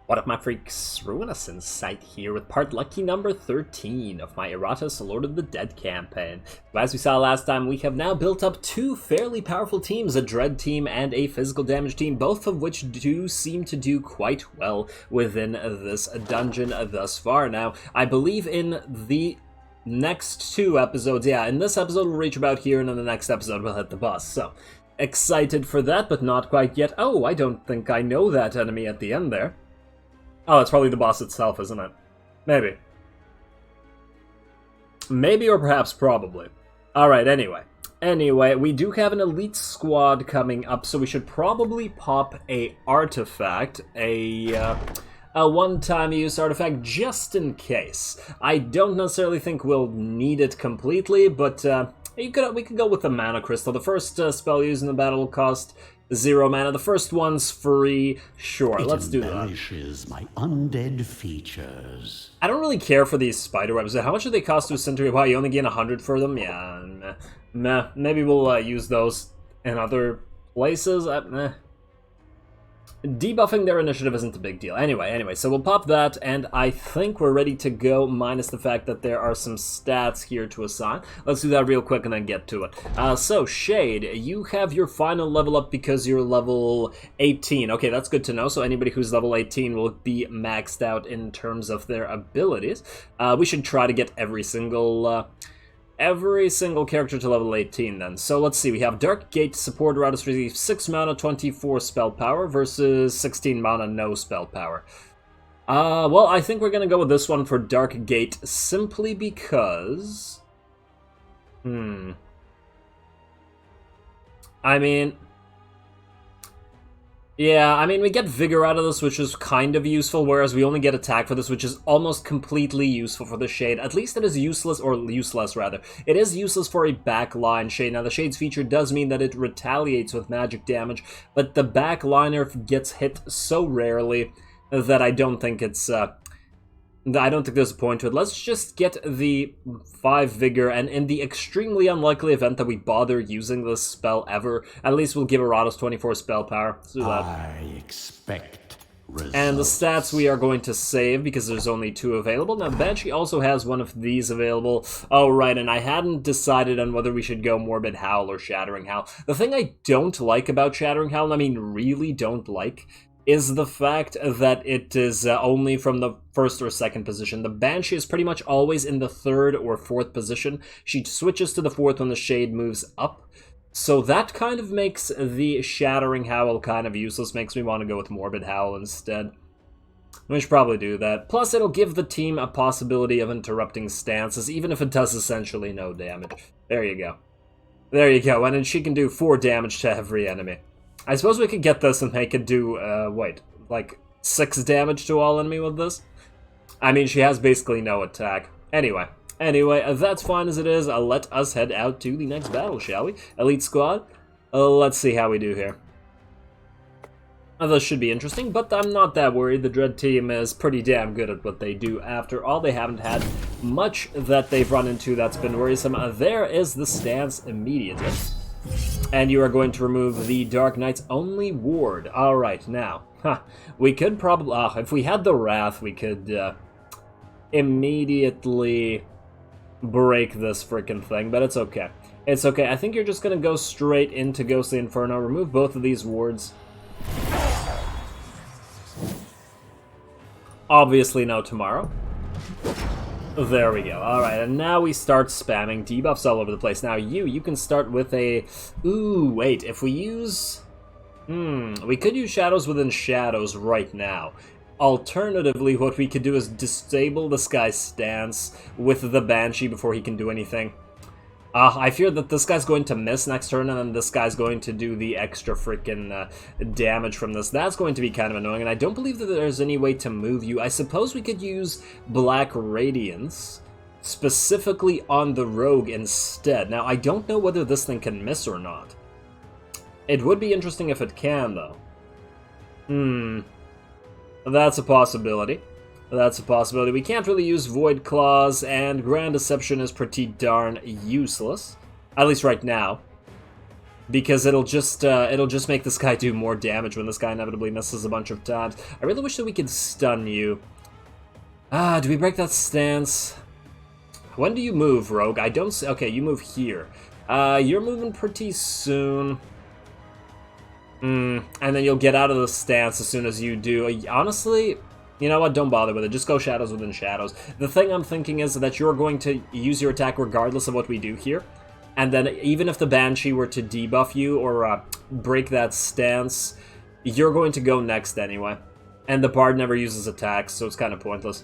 What up, my freaks? Ruinous Insight here with part lucky number 13 of my Iratus Lord of the Dead campaign. So as we saw last time, we have now built up two fairly powerful teams, a dread team and a physical damage team, both of which do seem to do quite well within this dungeon thus far. Now, I believe in the next two episodes, in this episode we'll reach about here, and in the next episode we'll hit the boss, so excited for that, but not quite yet. Oh, I don't think I know that enemy at the end there. Oh, it's probably the boss itself, isn't it? Maybe. Maybe or perhaps probably. Alright, anyway. Anyway, we do have an elite squad coming up, so we should probably pop a artifact, a one-time use artifact, just in case. I don't necessarily think we'll need it completely, but we could go with the mana crystal. The first spell used in the battle will cost 0 mana. The first one's free. Sure, let's do that. It embellishes my undead features. I don't really care for these spider webs. How much do they cost to disintegrate? Wow, you only gain 100 for them? Yeah, meh. Maybe we'll use those in other places. Meh. Debuffing their initiative isn't a big deal. Anyway, so we'll pop that, and I think we're ready to go, minus the fact that there are some stats here to assign. Let's do that real quick and then get to it. So, Shade, you have your final level up because you're level 18. Okay, that's good to know, so anybody who's level 18 will be maxed out in terms of their abilities. We should try to get every single character to level 18 then. So let's see, we have Dark Gate support Iratus receives 6 mana, 24 spell power versus 16 mana, no spell power. Well, I think we're gonna go with this one for Dark Gate simply because... I mean, we get Vigor out of this, which is kind of useful, whereas we only get Attack for this, which is almost completely useful for the Shade. At least it is useless, or useless, rather. It is useless for a backline Shade. Now, the Shade's feature does mean that it retaliates with magic damage, but the backliner gets hit so rarely that I don't think it's... I don't think there's a point to it. Let's just get the 5 Vigor, and in the extremely unlikely event that we bother using this spell ever, at least we'll give Iratus 24 spell power. Let's do that. I expect results. And the stats we are going to save, because there's only 2 available. Now, Banshee also has one of these available. Oh, right, and I hadn't decided on whether we should go Morbid Howl or Shattering Howl. The thing I don't like about Shattering Howl, I mean really don't like, is the fact that it is only from the first or second position. The Banshee is pretty much always in the 3rd or 4th position. She switches to the 4th when the Shade moves up. So that kind of makes the Shattering Howl kind of useless, makes me want to go with Morbid Howl instead. We should probably do that. Plus, it'll give the team a possibility of interrupting stances, even if it does essentially no damage. There you go. There you go, and then she can do 4 damage to every enemy. I suppose we could get this and make it do, like 6 damage to all enemy with this? I mean, she has basically no attack. Anyway, that's fine as it is. Let us head out to the next battle, shall we? Elite Squad, let's see how we do here. This should be interesting, but I'm not that worried. The Dread team is pretty damn good at what they do. After all, they haven't had much that they've run into that's been worrisome. There is the stance immediately. And you are going to remove the Dark Knight's only ward. Alright, now, we could probably... if we had the Wrath, we could immediately break this frickin' thing, but it's okay. It's okay. I think you're just going to go straight into Ghostly Inferno, remove both of these wards. Obviously no tomorrow. There we go. Alright, and now we start spamming debuffs all over the place. Now you can start with a... Ooh, wait, if we use... we could use Shadows Within Shadows right now. Alternatively, what we could do is disable this guy's stance with the Banshee before he can do anything. I fear that this guy's going to miss next turn, and then this guy's going to do the extra freaking damage from this. That's going to be kind of annoying, and I don't believe that there's any way to move you. I suppose we could use Black Radiance, specifically on the Rogue instead. Now, I don't know whether this thing can miss or not. It would be interesting if it can, though. That's a possibility. That's a possibility. We can't really use Void Claws, and Grand Deception is pretty darn useless. At least right now. because it'll just make this guy do more damage when this guy inevitably misses a bunch of times. I really wish that we could stun you. Do we break that stance? When do you move, Rogue? I don't see... Okay, you move here. You're moving pretty soon. And then you'll get out of the stance as soon as you do. Honestly, you know what? Don't bother with it. Just go shadows within shadows. The thing I'm thinking is that you're going to use your attack regardless of what we do here. And then even if the Banshee were to debuff you or break that stance, you're going to go next anyway. And the Bard never uses attacks, so it's kind of pointless.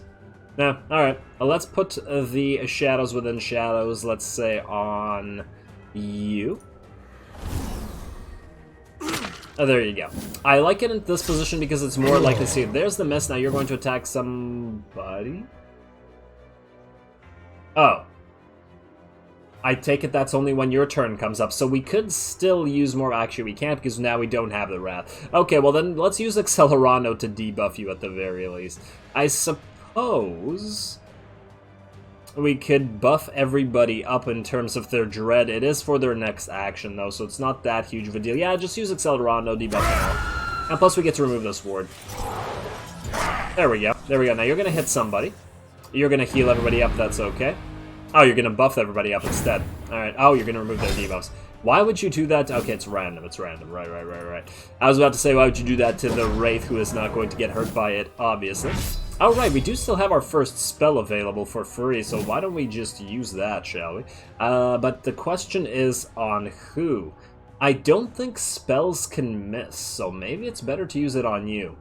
Yeah, alright. Let's put the shadows within shadows, let's say, on you. Oh, there you go. I like it in this position because it's more likely to see. There's the miss, now you're going to attack somebody? Oh. I take it that's only when your turn comes up, so we could still use more... Actually, we can't because now we don't have the Wrath. Okay, well then let's use Accelerando to debuff you at the very least. I suppose we could buff everybody up in terms of their dread. It is for their next action, though, so it's not that huge of a deal. Yeah, just use Accelerando, debuff them all. And plus we get to remove this ward. There we go. There we go. Now you're going to hit somebody. You're going to heal everybody up, that's okay. Oh, you're going to buff everybody up instead. Alright. Oh, you're going to remove their debuffs. Why would you do that? Okay, it's random. It's random. Right. I was about to say, why would you do that to the Wraith, who is not going to get hurt by it, obviously. Oh, right. We do still have our first spell available for free, so why don't we just use that, shall we? But the question is on who? I don't think spells can miss, so maybe it's better to use it on you.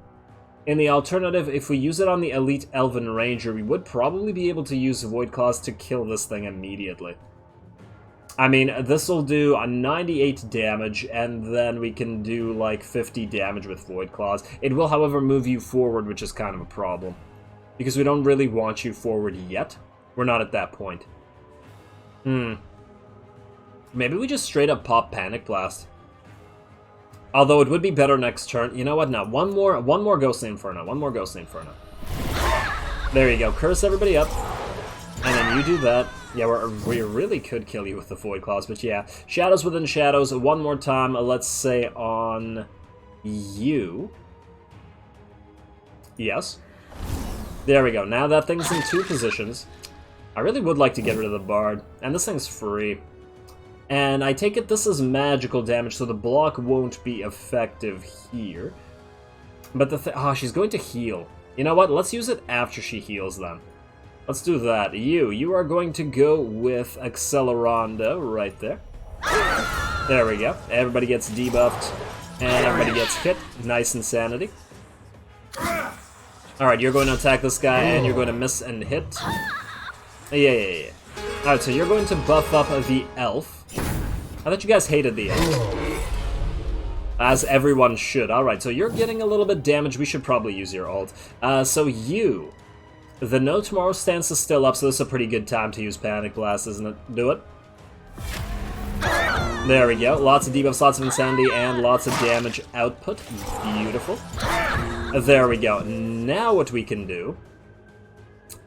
In the alternative, if we use it on the Elite Elven Ranger, we would probably be able to use Void Claws to kill this thing immediately. I mean, this will do a 98 damage, and then we can do like 50 damage with Void Claws. It will, however, move you forward, which is kind of a problem. Because we don't really want you forward yet. We're not at that point. Maybe we just straight up pop Panic Blast. Although it would be better next turn. You know what? Now, one more Ghostly Inferno. One more Ghostly Inferno. There you go. Curse everybody up. And then you do that. Yeah, we really could kill you with the Void Claws, but yeah. Shadows within shadows. One more time. Let's say on you. Yes. There we go. Now that thing's in 2 positions. I really would like to get rid of the Bard. And this thing's free. And I take it this is magical damage, so the block won't be effective here. But oh, she's going to heal. You know what? Let's use it after she heals then. Let's do that. You are going to go with Accelerando right there. There we go. Everybody gets debuffed, and everybody gets hit. Nice insanity. Alright, you're going to attack this guy, and you're going to miss and hit. Yeah. Alright, so you're going to buff up the elf. I thought you guys hated the elf. As everyone should. Alright, so you're getting a little bit damage. We should probably use your ult. So you... The No Tomorrow stance is still up, so this is a pretty good time to use Panic Blast, isn't it? Do it. There we go. Lots of debuffs, lots of insanity, and lots of damage output. Beautiful. There we go. Now what we can do...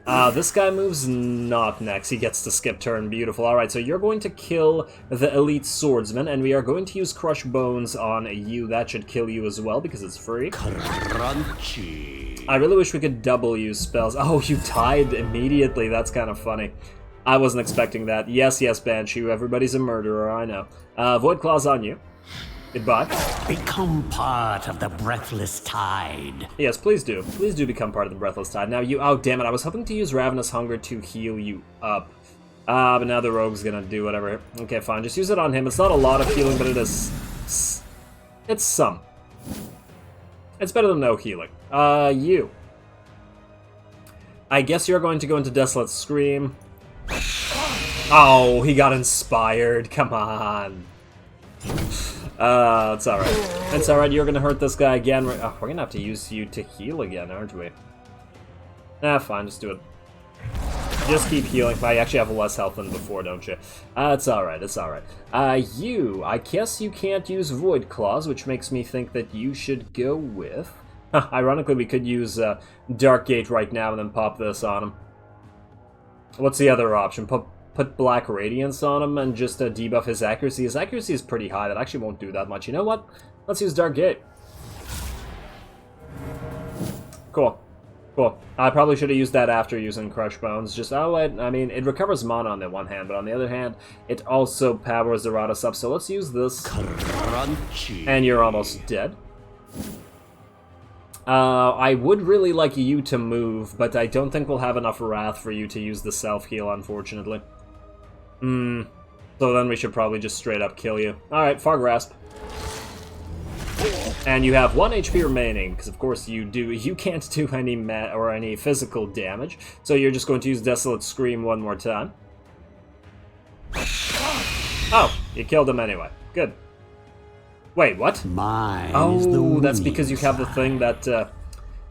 this guy moves not next. He gets to skip turn. Beautiful. Alright, so you're going to kill the Elite Swordsman, and we are going to use Crush Bones on you. That should kill you as well, because it's free. Crunchy. I really wish we could double use spells. Oh, you died immediately. That's kind of funny. I wasn't expecting that. Yes, Banshee. Everybody's a murderer, I know. Void Claws on you. Goodbye. Become part of the Breathless Tide. Yes, please do. Please do become part of the Breathless Tide. Now you... Oh, damn it. I was hoping to use Ravenous Hunger to heal you up. But now the Rogue's gonna do whatever. Okay, fine. Just use it on him. It's not a lot of healing, but it is... It's some. It's better than no healing. You. I guess you're going to go into Desolate Scream. Oh, he got inspired. Come on. It's alright. It's alright, you're gonna hurt this guy again. We're gonna have to use you to heal again, aren't we? Fine, just do it. Just keep healing. I actually have less health than before, don't you? It's alright, it's alright. You, I guess you can't use Void Claws, which makes me think that you should go with... Ironically, we could use Dark Gate right now and then pop this on him. What's the other option? put Black Radiance on him and just debuff his accuracy. His accuracy is pretty high. That actually won't do that much. You know what? Let's use Dark Gate. Cool. Cool. I probably should have used that after using Crush Bones. Just, I mean, it recovers mana on the one hand, but on the other hand, it also powers Iratus up. So let's use this. Crunchy. And you're almost dead. I would really like you to move, but I don't think we'll have enough Wrath for you to use the self-heal, unfortunately. So then we should probably just straight up kill you. Alright, Far Grasp. And you have 1 HP remaining, because of course you can't do any physical damage, so you're just going to use Desolate Scream one more time. Oh, you killed him anyway. Good. Wait, what? Oh, that's because you have the thing that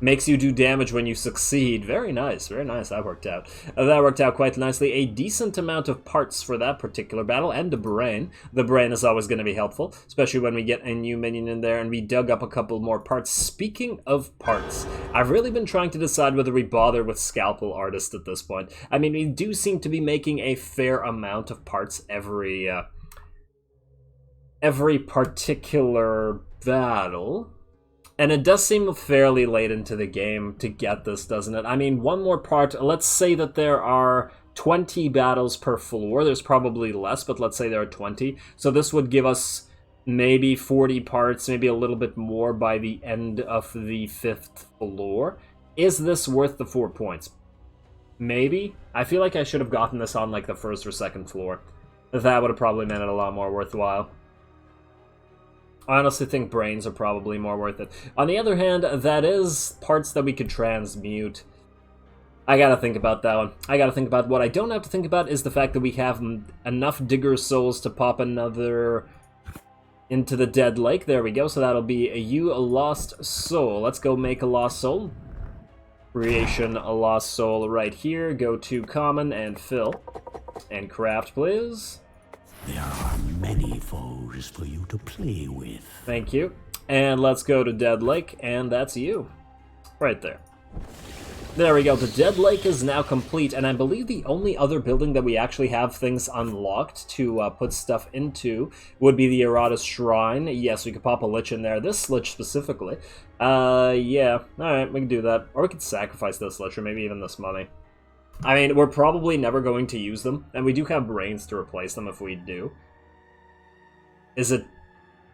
makes you do damage when you succeed. Very nice, that worked out. That worked out quite nicely. A decent amount of parts for that particular battle, and the brain. The brain is always going to be helpful, especially when we get a new minion in there, and we dug up a couple more parts. Speaking of parts, I've really been trying to decide whether we bother with Scalpel Artist at this point. I mean, we do seem to be making a fair amount of parts every particular battle. And it does seem fairly late into the game to get this, doesn't it? I mean, one more part. Let's say that there are 20 battles per floor. There's probably less, but let's say there are 20. So this would give us maybe 40 parts, maybe a little bit more by the end of the 5th floor. Is this worth the 4 points? Maybe. I feel like I should have gotten this on like the 1st or 2nd floor. That would have probably made it a lot more worthwhile. I honestly think brains are probably more worth it. On the other hand, that is parts that we could transmute. I gotta think about that one. I gotta think about what I don't have to think about is the fact that we have enough Digger Souls to pop another into the Dead Lake. There we go. So that'll be a Lost Soul. Let's go make a Lost Soul. Creation a Lost Soul right here. Go to Common and Fill. And craft, please. There are many foes for you to play with. Thank you. And let's go to Dead Lake, and that's you. Right there. There we go. The Dead Lake is now complete, and I believe the only other building that we actually have things unlocked to put stuff into would be the Iratus Shrine. Yes, we could pop a Lich in there. This Lich specifically. Yeah. Alright, we can do that. Or we could sacrifice this Lich, or maybe even this money. I mean, we're probably never going to use them, and we do have brains to replace them if we do. Is it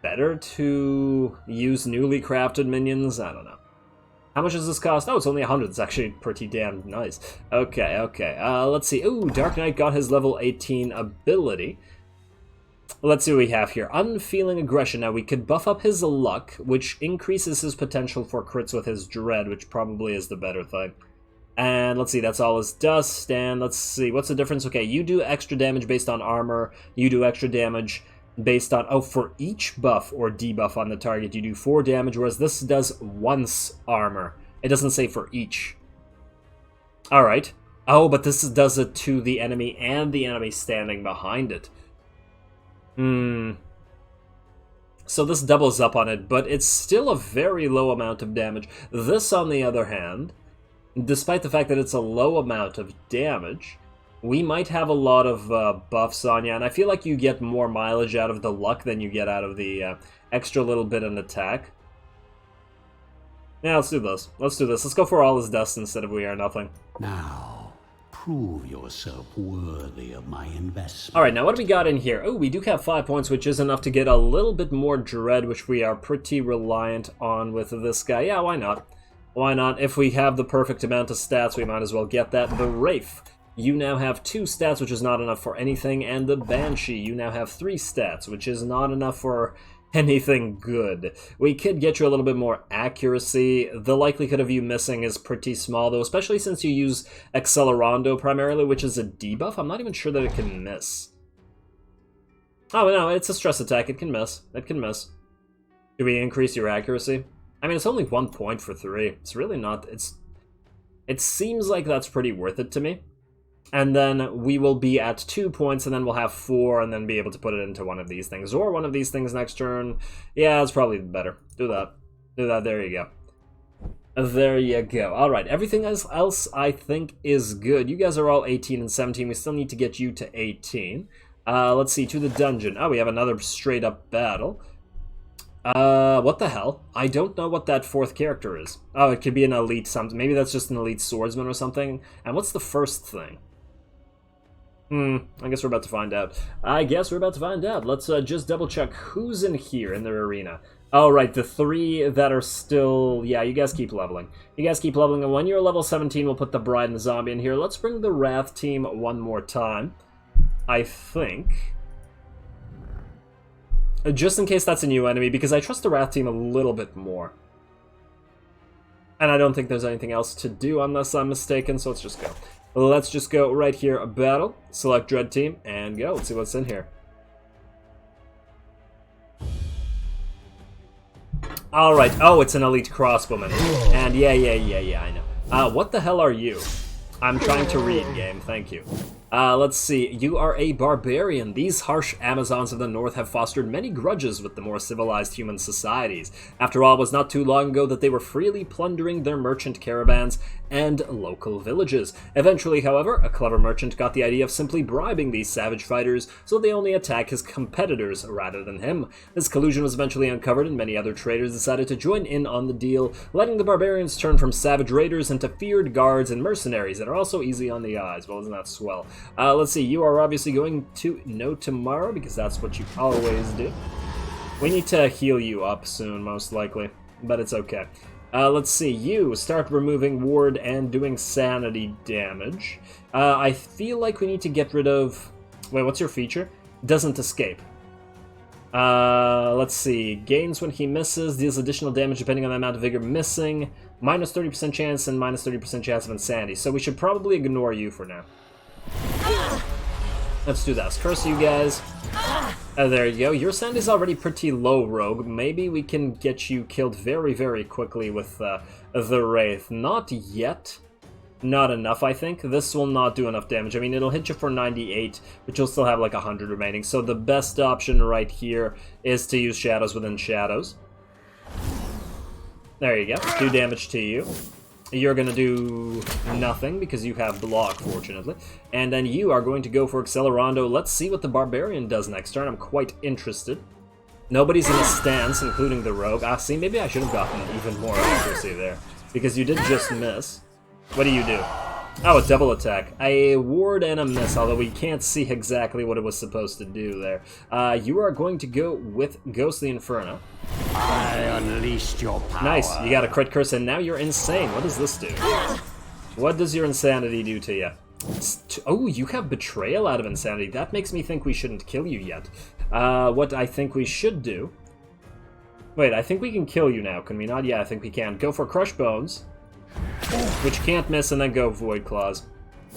better to use newly crafted minions? I don't know. How much does this cost? Oh, it's only 100. It's actually pretty damn nice. Okay, okay. Let's see. Ooh, Dark Knight got his level 18 ability. Let's see what we have here. Unfeeling Aggression. Now, we could buff up his luck, which increases his potential for crits with his dread, which probably is the better thing. And let's see, that's all his dust, and let's see, what's the difference? Okay, you do extra damage based on armor, you do extra damage based on, oh, for each buff or debuff on the target, you do 4 damage, whereas this does once armor. It doesn't say for each. Alright. Oh, but this does it to the enemy and the enemy standing behind it. So this doubles up on it, but it's still a very low amount of damage. This, on the other hand, despite the fact that it's a low amount of damage, we might have a lot of buffs on you, and I feel like you get more mileage out of the luck than you get out of the extra little bit in attack. Yeah, let's do this. Let's do this. Let's go for all his dust instead of we are nothing. Now, prove yourself worthy of my investment. Alright, now what do we got in here? Oh, we do have 5 points, which is enough to get a little bit more dread, which we are pretty reliant on with this guy. Yeah, why not? Why not? If we have the perfect amount of stats, we might as well get that. The Wraith, you now have 2 stats, which is not enough for anything. And the Banshee, you now have 3 stats, which is not enough for anything good. We could get you a little bit more accuracy. The likelihood of you missing is pretty small, though, especially since you use Accelerando primarily, which is a debuff. I'm not even sure that it can miss. Oh, no, it's a stress attack. It can miss. It can miss. Do we increase your accuracy? I mean, it's only 1 point for 3. It's really not... It seems like that's pretty worth it to me. And then we will be at 2 points, and then we'll have 4, and then be able to put it into one of these things. Or one of these things next turn. Yeah, it's probably better. Do that. Do that. There you go. There you go. Alright, everything else I think is good. You guys are all 18 and 17. We still need to get you to 18. Let's see, to the dungeon. Oh, we have another straight-up battle. What the hell? I don't know what that fourth character is. Oh, it could be an elite something. Maybe that's just an elite swordsman or something. And what's the first thing? I guess we're about to find out. Let's just double-check who's in here in the arena. Oh, right, the 3 that are still... Yeah, you guys keep leveling. And when you're level 17, we'll put the Bride and the Zombie in here. Let's bring the Wrath team one more time. I think... Just in case that's a new enemy, because I trust the Wrath team a little bit more. And I don't think there's anything else to do unless I'm mistaken, so let's just go. Let's just go right here, battle, select Dread team, and go. Let's see what's in here. Alright, oh, it's an elite crossbowman. And yeah, I know. What the hell are you? I'm trying to read, game, thank you. Let's see, you are a barbarian. These harsh Amazons of the North have fostered many grudges with the more civilized human societies. After all, it was not too long ago that they were freely plundering their merchant caravans and local villages. Eventually, however, a clever merchant got the idea of simply bribing these savage fighters so they only attack his competitors rather than him. This collusion was eventually uncovered and many other traders decided to join in on the deal, letting the barbarians turn from savage raiders into feared guards and mercenaries that are also easy on the eyes. Well, isn't that swell? Let's see, you are obviously going to know tomorrow because that's what you always do. We need to heal you up soon, most likely, but it's okay. Let's see, you start removing ward and doing sanity damage. I feel like we need to get rid of... Wait, what's your feature? Doesn't escape. Let's see, gains when he misses, deals additional damage depending on the amount of vigor missing, minus 30% chance and minus 30% chance of insanity, so we should probably ignore you for now. Let's do that. Curse you guys. There you go. Your sanity's already pretty low, Rogue. Maybe we can get you killed very, very quickly with the Wraith. Not yet. Not enough, I think. This will not do enough damage. I mean, it'll hit you for 98, but you'll still have like 100 remaining. So the best option right here is to use Shadows within Shadows. There you go. 2 damage to you. You're going to do nothing because you have block, fortunately. And then you are going to go for Accelerando. Let's see what the Barbarian does next turn. I'm quite interested. Nobody's in a stance, including the Rogue. Ah, see, maybe I should have gotten even more accuracy there. Because you did just miss. What do you do? Oh, a double attack. A ward and a miss, although we can't see exactly what it was supposed to do there. You are going to go with Ghostly Inferno. I unleashed your power. Nice, you got a crit curse, and now you're insane. What does this do? What does your insanity do to you? Oh, you have Betrayal out of insanity. That makes me think we shouldn't kill you yet. What I think we should do... Wait, I think we can kill you now, can we not? Yeah, I think we can. Go for Crush Bones, which can't miss, and then go Void Claws.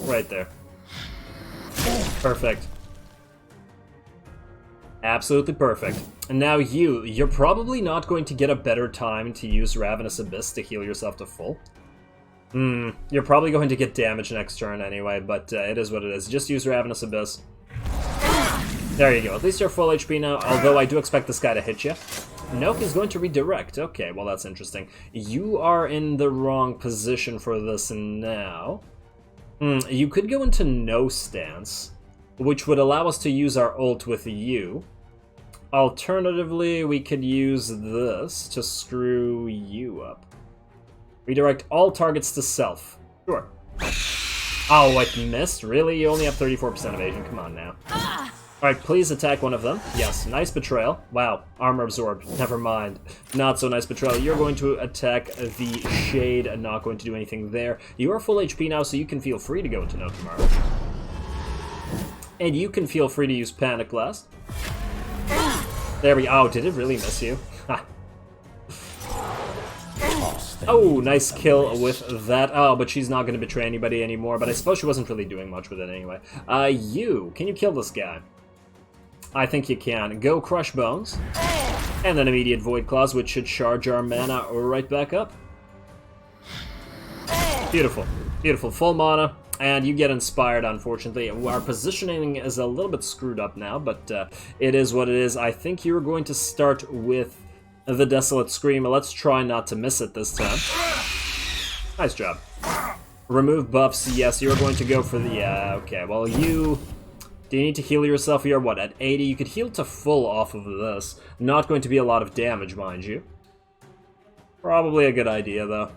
Right there. Perfect. Absolutely perfect. And now you're probably not going to get a better time to use Ravenous Abyss to heal yourself to full. You're probably going to get damage next turn anyway, but it is what it is. Just use Ravenous Abyss. There you go. At least you're full HP now, although I do expect this guy to hit you. Nope, he's going to redirect. Okay, well that's interesting. You are in the wrong position for this now. You could go into no stance, which would allow us to use our ult with you. Alternatively, we could use this to screw you up. Redirect all targets to self. Sure. Oh, it missed? Really? You only have 34% evasion. Come on now. Alright, please attack one of them. Yes, nice betrayal. Wow, armor absorbed. Never mind. Not so nice betrayal. You're going to attack the Shade and not going to do anything there. You are full HP now, so you can feel free to go into No Tomorrow. And you can feel free to use Panic Blast. There we go. Oh, did it really miss you? Oh, nice kill with that. Oh, but she's not going to betray anybody anymore, but I suppose she wasn't really doing much with it anyway. Can you kill this guy? I think you can. Go Crush Bones. And then immediate Void Claws, which should charge our mana right back up. Beautiful. Beautiful. Full mana. And you get inspired, unfortunately. Our positioning is a little bit screwed up now, but it is what it is. I think you're going to start with the Desolate Scream. Let's try not to miss it this time. Nice job. Remove buffs. Yes, you're going to go for the... okay, well, you... Do you need to heal yourself? You're, what, at 80? You could heal to full off of this. Not going to be a lot of damage, mind you. Probably a good idea, though.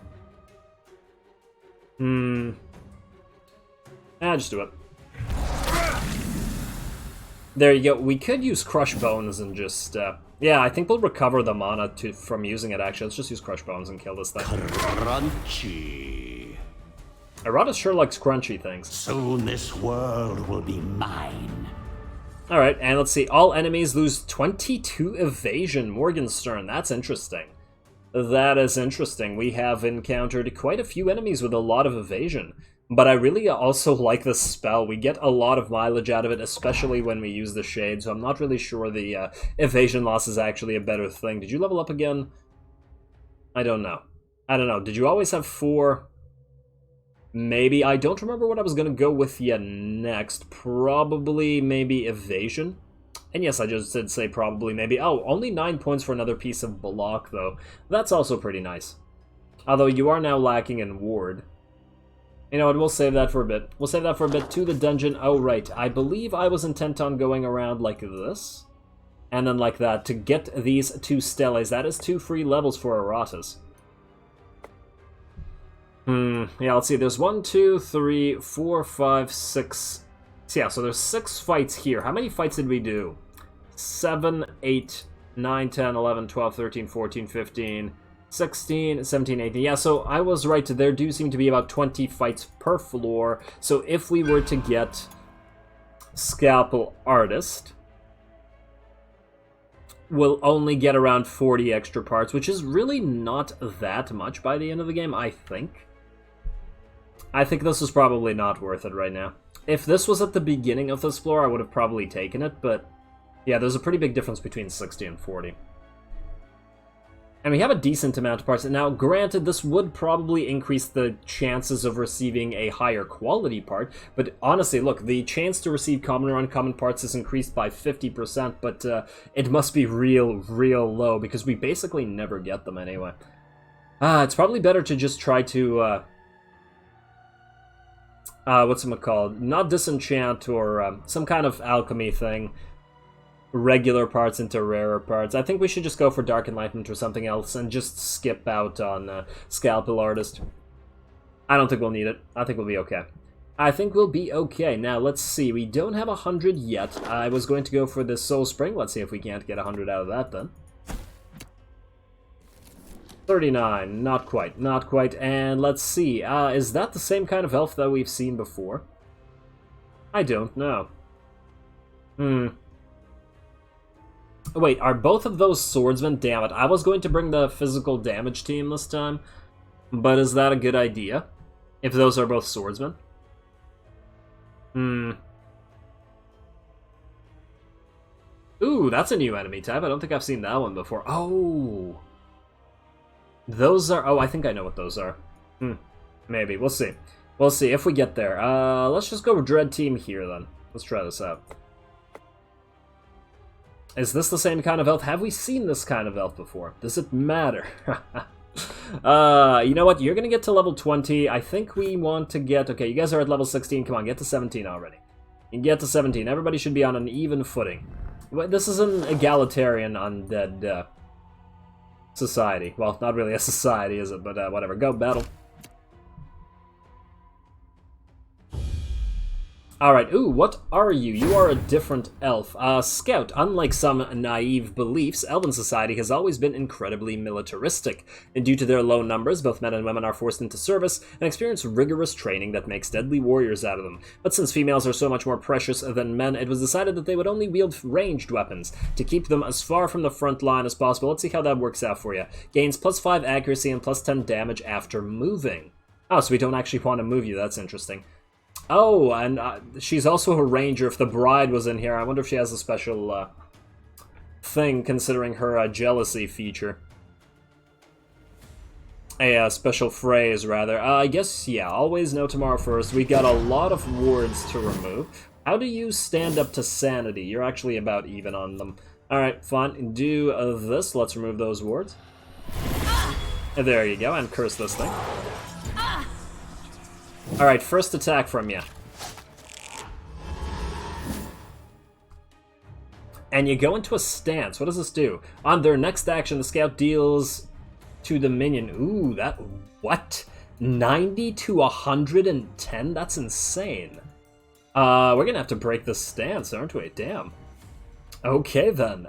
Just do it. There you go. We could use Crush Bones and just... yeah, I think we'll recover the mana from using it, actually. Let's just use Crush Bones and kill this thing. Crunchy. Iratus sure likes crunchy things. Soon this world will be mine. Alright, and let's see. All enemies lose 22 evasion. Morgenstern, that's interesting. That is interesting. We have encountered quite a few enemies with a lot of evasion. But I really also like this spell. We get a lot of mileage out of it, especially when we use the Shade, so I'm not really sure the evasion loss is actually a better thing. Did you level up again? I don't know. Did you always have 4? Maybe. I don't remember what I was going to go with yet next. Probably maybe evasion. And yes, I just did say probably maybe. Oh, only 9 points for another piece of block, though. That's also pretty nice. Although you are now lacking in ward. You know what, we'll save that for a bit. We'll save that for a bit to the dungeon. Oh, right. I believe I was intent on going around like this. And then like that to get these 2 steles. That is 2 free levels for Iratus. Yeah, let's see. There's 1, 2, 3, 4, 5, 6... So yeah, so there's 6 fights here. How many fights did we do? 7, 8, 9, 10, 11, 12, 13, 14, 15... 16, 17, 18. Yeah, so I was right. There do seem to be about 20 fights per floor. So if we were to get Scalpel Artist, we'll only get around 40 extra parts, which is really not that much by the end of the game, I think. I think this is probably not worth it right now. If this was at the beginning of this floor, I would have probably taken it, but yeah, there's a pretty big difference between 60 and 40. And we have a decent amount of parts. Now, granted, this would probably increase the chances of receiving a higher quality part, but honestly, look, the chance to receive common or uncommon parts is increased by 50%, but it must be real low, because we basically never get them anyway. It's probably better to just try to, whatchamacallit, not disenchant or some kind of alchemy thing. Regular parts into rarer parts. I think we should just go for Dark Enlightenment or something else and just skip out on Scalpel Artist. I don't think we'll need it. I think we'll be okay. Now, let's see. We don't have 100 yet. I was going to go for this Soul Spring. Let's see if we can't get 100 out of that then. 39. Not quite. And let's see. Is that the same kind of elf that we've seen before? I don't know. Wait, are both of those swordsmen? Damn it. I was going to bring the physical damage team this time, but is that a good idea? If those are both swordsmen? Ooh, that's a new enemy type. I don't think I've seen that one before. Oh! Those are... Oh, I think I know what those are. Maybe. We'll see. We'll see if we get there. Let's just go Dread Team here, then. Let's try this out. Is this the same kind of elf? Have we seen this kind of elf before? Does it matter? You know what? You're gonna get to level 20. I think we want to get... Okay, you guys are at level 16. Come on, get to 17 already. You can get to 17. Everybody should be on an even footing. This is an egalitarian undead society. Well, not really a society, is it? But whatever. Go, battle. Alright, ooh, what are you? You are a different elf. Scout. Unlike some naive beliefs, Elven society has always been incredibly militaristic. And due to their low numbers, both men and women are forced into service and experience rigorous training that makes deadly warriors out of them. But since females are so much more precious than men, it was decided that they would only wield ranged weapons to keep them as far from the front line as possible. Let's see how that works out for you. Gains +5 accuracy and +10 damage after moving. Oh, so we don't actually want to move you. That's interesting. Oh, and she's also a ranger. If the bride was in here, I wonder if she has a special thing, considering her jealousy feature. A special phrase, rather. I guess, yeah, always know tomorrow first. We got a lot of wards to remove. How do you stand up to sanity? You're actually about even on them. Alright, fine. Do this. Let's remove those wards. There you go, and curse this thing. Alright, first attack from you. And you go into a stance. What does this do? On their next action, the scout deals to the minion. Ooh, that... What? 90 to 110? That's insane. We're gonna have to break this stance, aren't we? Damn. Okay, then.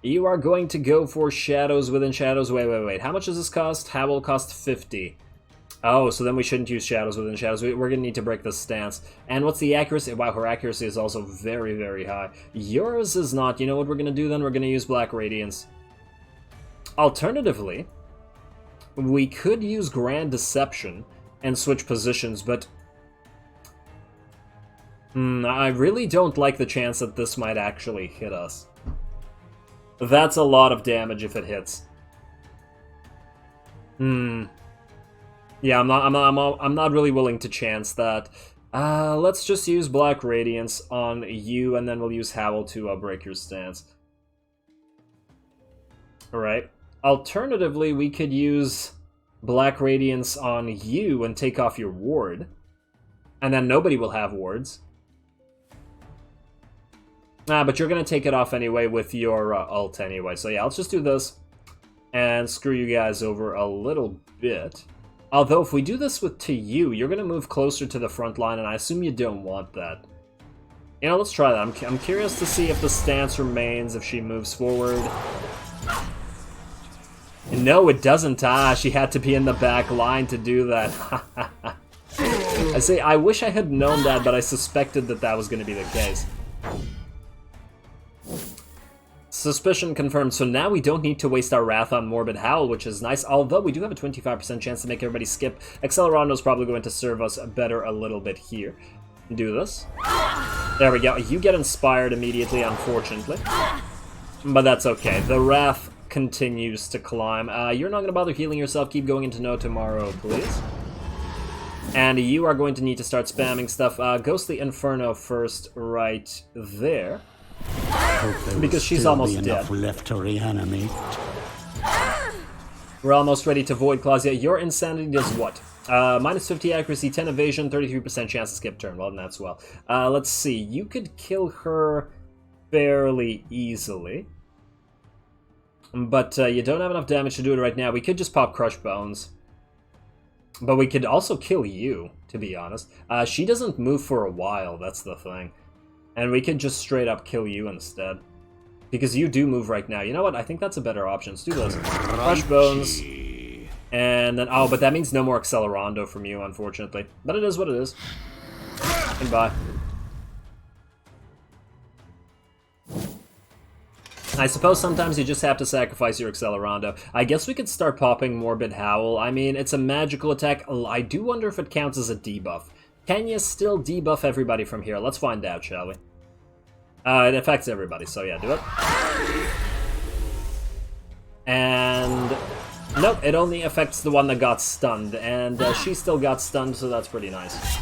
You are going to go for Shadows Within Shadows. Wait. How much does this cost? Howl cost 50. Oh, so then we shouldn't use Shadows Within Shadows. We're going to need to break this stance. And what's the accuracy? Wow, her accuracy is also very, very high. Yours is not. You know what we're going to do then? We're going to use Black Radiance. Alternatively, we could use Grand Deception and switch positions, but... I really don't like the chance that this might actually hit us. That's a lot of damage if it hits. Yeah, I'm not really willing to chance that. Let's just use Black Radiance on you, and then we'll use Howl to break your stance. Alright. Alternatively, we could use Black Radiance on you and take off your ward. And then nobody will have wards. But you're going to take it off anyway with your ult anyway. So yeah, let's just do this. And screw you guys over a little bit. Although, if we do this to you, you're going to move closer to the front line, and I assume you don't want that. You know, let's try that. I'm curious to see if the stance remains, if she moves forward. No, it doesn't. She had to be in the back line to do that. I say, I wish I had known that, but I suspected that that was going to be the case. Suspicion confirmed, so now we don't need to waste our wrath on Morbid Howl, which is nice, although we do have a 25% chance to make everybody skip. Accelerando's probably going to serve us better a little bit here. Do this. There we go. You get inspired immediately, unfortunately. But that's okay. The wrath continues to climb. You're not going to bother healing yourself. Keep going into No Tomorrow, please. And you are going to need to start spamming stuff. Ghostly Inferno first, right there. Because she's almost dead. Left to reanimate. We're almost ready to Void Claws. Yeah, your Insanity does what? Minus 50 accuracy, 10 evasion, 33% chance to skip turn. Well, that's well. Let's see. You could kill her fairly easily. But you don't have enough damage to do it right now. We could just pop Crush Bones. But we could also kill you, to be honest. She doesn't move for a while, that's the thing. And we could just straight up kill you instead. Because you do move right now. You know what? I think that's a better option. Let's do this. Crush Bones. And then... Oh, but that means no more Accelerando from you, unfortunately. But it is what it is. Goodbye. I suppose sometimes you just have to sacrifice your Accelerando. I guess we could start popping Morbid Howl. I mean, it's a magical attack. I do wonder if it counts as a debuff. Can you still debuff everybody from here? Let's find out, shall we? It affects everybody, so yeah, do it. And... Nope, it only affects the one that got stunned, and she still got stunned, so that's pretty nice.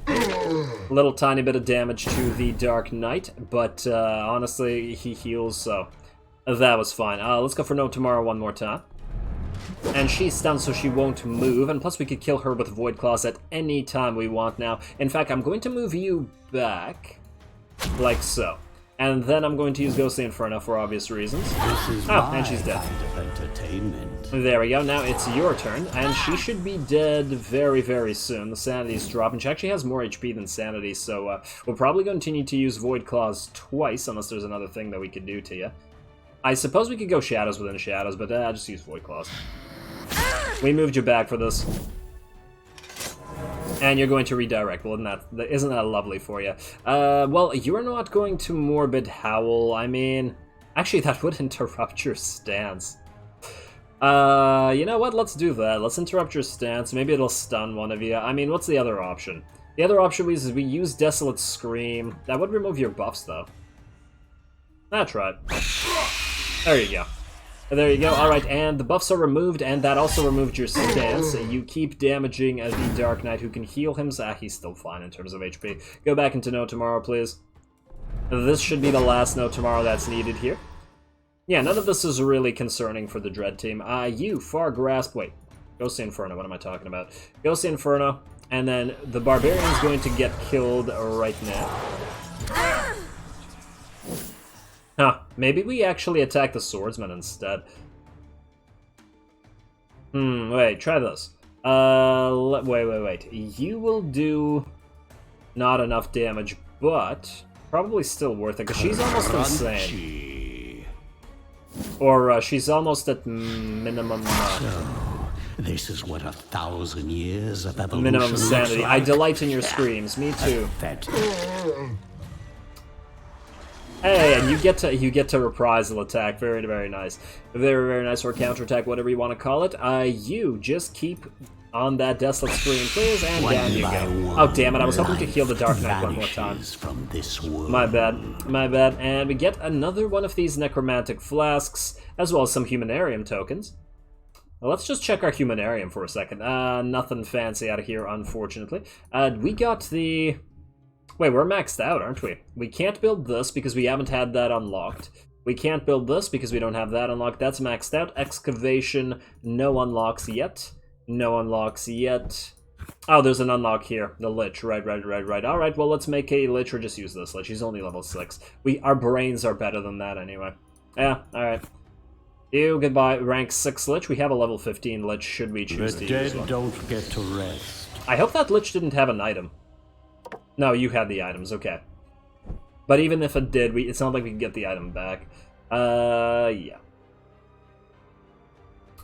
A little tiny bit of damage to the Dark Knight, but honestly, he heals, so that was fine. Let's go for No Tomorrow one more time. And she's stunned, so she won't move, and plus we could kill her with Void Claws at any time we want now. In fact, I'm going to move you back, like so. And then I'm going to use Ghostly Inferno for obvious reasons. And she's dead. There we go, now it's your turn, and she should be dead very, very soon. The Sanity's dropping. She actually has more HP than Sanity, so we'll probably continue to use Void Claws twice, unless there's another thing that we could do to you. I suppose we could go Shadows Within Shadows, but just use Void Claws. We moved you back for this. And you're going to redirect. Well, isn't that lovely for you? Well, you're not going to Morbid Howl. I mean, actually, that would interrupt your stance. You know what? Let's do that. Let's interrupt your stance. Maybe it'll stun one of you. I mean, what's the other option? The other option is we use Desolate Scream. That would remove your buffs, though. That's right. There you go. There you go. Alright, and the buffs are removed, and that also removed your stance. You keep damaging the Dark Knight, who can heal him. He's still fine in terms of HP. Go back into No Tomorrow, please. This should be the last No Tomorrow that's needed here. Yeah, none of this is really concerning for the Dread team. You, Far Grasp... Wait. Ghostly Inferno, what am I talking about? Ghostly Inferno, and then the Barbarian's going to get killed right now. Huh, maybe we actually attack the Swordsman instead. Wait, try this. Wait. You will do not enough damage, but probably still worth it, because she's almost insane. Or she's almost at minimum... This is what 1,000 years of evolution minimum sanity. like. I delight in your screams. Me too. Hey, and you get to reprisal attack. Very, very nice. Very, very nice. Or counterattack, whatever you want to call it. You just keep on that desolate screen, please, and down you go. Oh, damn it! I was hoping to heal the Dark Knight one more time. From this world. My bad. My bad. And we get another one of these necromantic flasks, as well as some humanarium tokens. Well, let's just check our humanarium for a second. Nothing fancy out of here, unfortunately. We got the... Wait, we're maxed out, aren't we? We can't build this because we haven't had that unlocked. We can't build this because we don't have that unlocked. That's maxed out. Excavation, no unlocks yet. No unlocks yet. Oh, there's an unlock here. The Lich. Right. Alright, well, let's make a Lich or just use this Lich. He's only level 6. Our brains are better than that anyway. Yeah, alright. Ew, goodbye. Rank 6 Lich. We have a level 15 Lich should we choose to use one. The dead don't get to rest. I hope that Lich didn't have an item. No, you had the items, okay. But even if it did, it's not like we can get the item back. Yeah.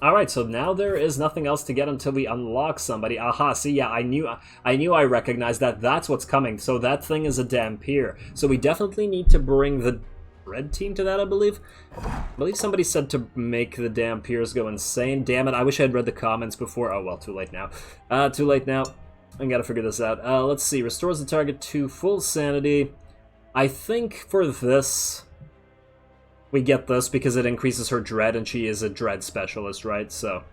Alright, so now there is nothing else to get until we unlock somebody. Aha, see, yeah, I knew I recognized that. That's what's coming. So that thing is a Dampier. So we definitely need to bring the red team to that, I believe. I believe somebody said to make the Dampiers go insane. Damn it, I wish I had read the comments before. Oh, well, too late now. Too late now. I gotta figure this out. Let's see. Restores the target to full sanity. I think for this, we get this because it increases her dread, and she is a dread specialist, right? So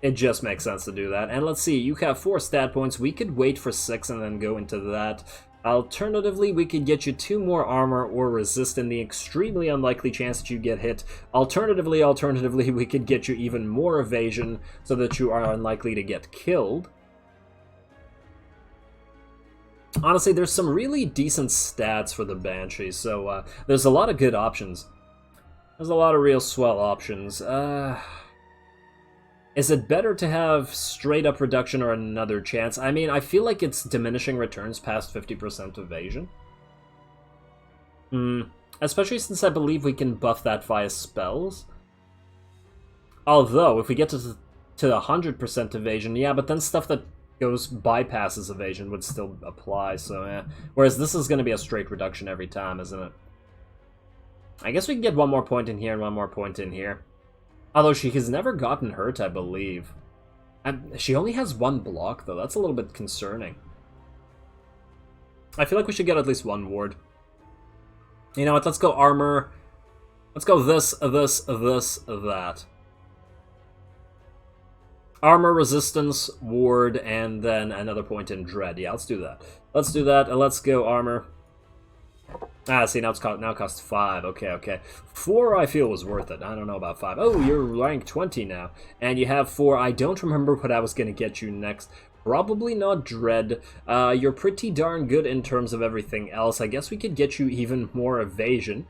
it just makes sense to do that. And let's see. You have 4 stat points. We could wait for 6 and then go into that. Alternatively, we could get you 2 more armor or resist in the extremely unlikely chance that you get hit. Alternatively, we could get you even more evasion so that you are unlikely to get killed. Honestly, there's some really decent stats for the Banshee, so there's a lot of good options. There's a lot of real swell options. Is it better to have straight-up reduction or another chance? I mean, I feel like it's diminishing returns past 50% evasion. Especially since I believe we can buff that via spells. Although, if we get to 100% evasion, yeah, but then stuff that bypasses evasion would still apply, so yeah. Whereas this is going to be a straight reduction every time, isn't it? I guess we can get 1 more point in here and 1 more point in here. Although she has never gotten hurt, I believe. And she only has 1 block, though. That's a little bit concerning. I feel like we should get at least 1 ward. You know what? Let's go armor. Let's go this, that. Armor, resistance, ward, and then another point in dread. Yeah, let's do that. Let's do that. Let's go armor. See, now it costs 5. Okay. 4 I feel was worth it. I don't know about 5. Oh, you're rank 20 now. And you have 4. I don't remember what I was going to get you next. Probably not dread. You're pretty darn good in terms of everything else. I guess we could get you even more evasion.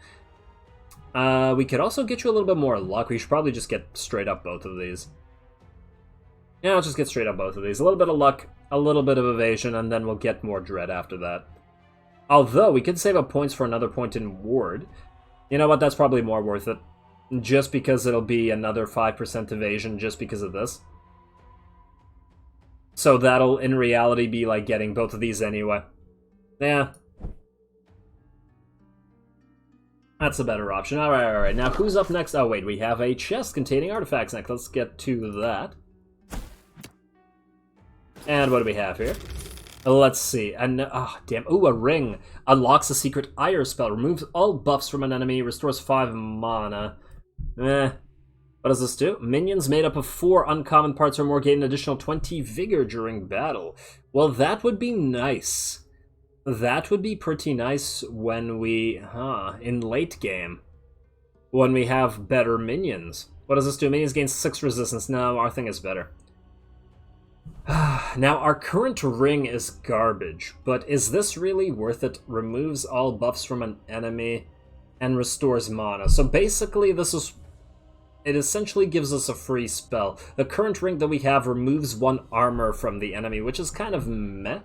We could also get you a little bit more luck. We should probably just get straight up both of these. Yeah, let's just get straight up both of these. A little bit of luck, a little bit of evasion, and then we'll get more dread after that. Although, we could save up points for another point in ward. You know what, that's probably more worth it. Just because it'll be another 5% evasion just because of this. So that'll, in reality, be like getting both of these anyway. Yeah. That's a better option. Alright. Now, who's up next? Oh, wait, we have a chest containing artifacts next. Let's get to that. And what do we have here? Let's see. And damn. Ooh, a ring. Unlocks a secret ire spell. Removes all buffs from an enemy. Restores 5 mana. What does this do? Minions made up of 4 uncommon parts or more gain an additional 20 vigor during battle. Well, that would be nice. That would be pretty nice when we... in late game. When we have better minions. What does this do? Minions gain 6 resistance. No, our thing is better. Now, our current ring is garbage, but is this really worth it? Removes all buffs from an enemy and restores mana. So basically, it essentially gives us a free spell. The current ring that we have removes 1 armor from the enemy, which is kind of meh.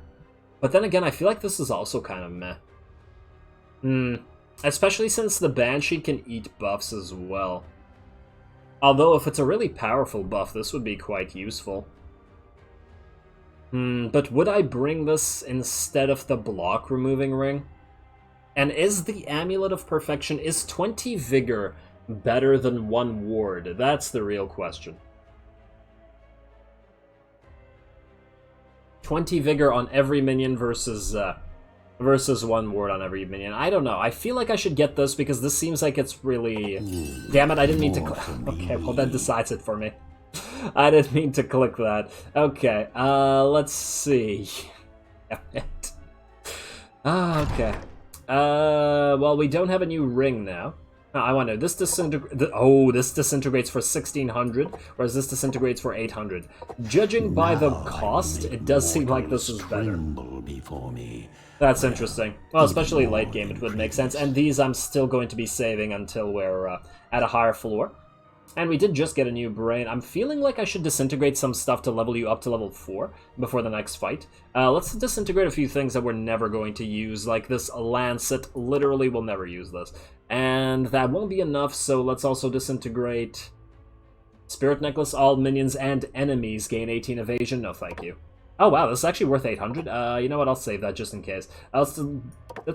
But then again, I feel like this is also kind of meh. Especially since the Banshee can eat buffs as well. Although, if it's a really powerful buff, this would be quite useful. But would I bring this instead of the block removing ring? And is the Amulet of Perfection, is 20 Vigor better than 1 Ward? That's the real question. 20 Vigor on every minion versus 1 Ward on every minion. I don't know. I feel like I should get this because this seems like it's really... Damn it, I didn't mean to... Okay, well that decides it for me. I didn't mean to click that. Okay, let's see. Okay. Well, we don't have a new ring now. I wonder, this disintegrates... Oh, this disintegrates for 1600, whereas this disintegrates for 800. Judging by the cost, it does seem like this is better. That's interesting. Well, especially late game, it would make sense. And these I'm still going to be saving until we're at a higher floor. And we did just get a new brain. I'm feeling like I should disintegrate some stuff to level you up to level 4 before the next fight. Let's disintegrate a few things that we're never going to use, like this Lancet. Literally, we'll never use this. And that won't be enough, so let's also disintegrate Spirit Necklace. All minions and enemies gain 18 evasion. No, thank you. Oh, wow, this is actually worth 800. You know what, I'll save that just in case. Let's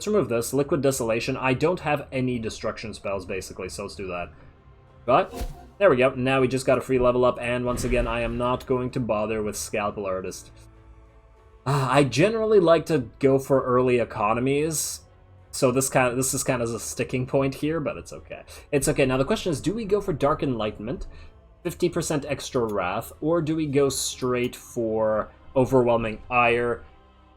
remove this. Liquid Desolation. I don't have any destruction spells, basically, so let's do that. But... there we go, now we just got a free level up, and once again, I am not going to bother with Scalpel Artist. I generally like to go for early economies, so this is kind of a sticking point here, but it's okay. It's okay. Now the question is, do we go for Dark Enlightenment, 50% extra Wrath, or do we go straight for Overwhelming Ire,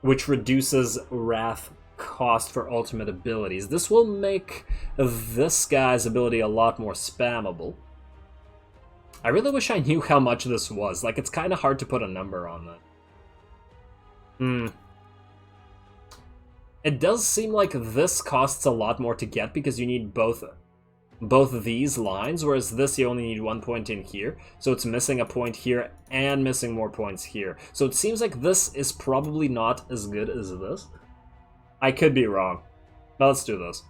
which reduces Wrath cost for ultimate abilities? This will make this guy's ability a lot more spammable. I really wish I knew how much this was. Like, it's kind of hard to put a number on that. It does seem like this costs a lot more to get because you need both of these lines, whereas this you only need 1 point in here. So it's missing a point here and missing more points here. So it seems like this is probably not as good as this. I could be wrong. But let's do this.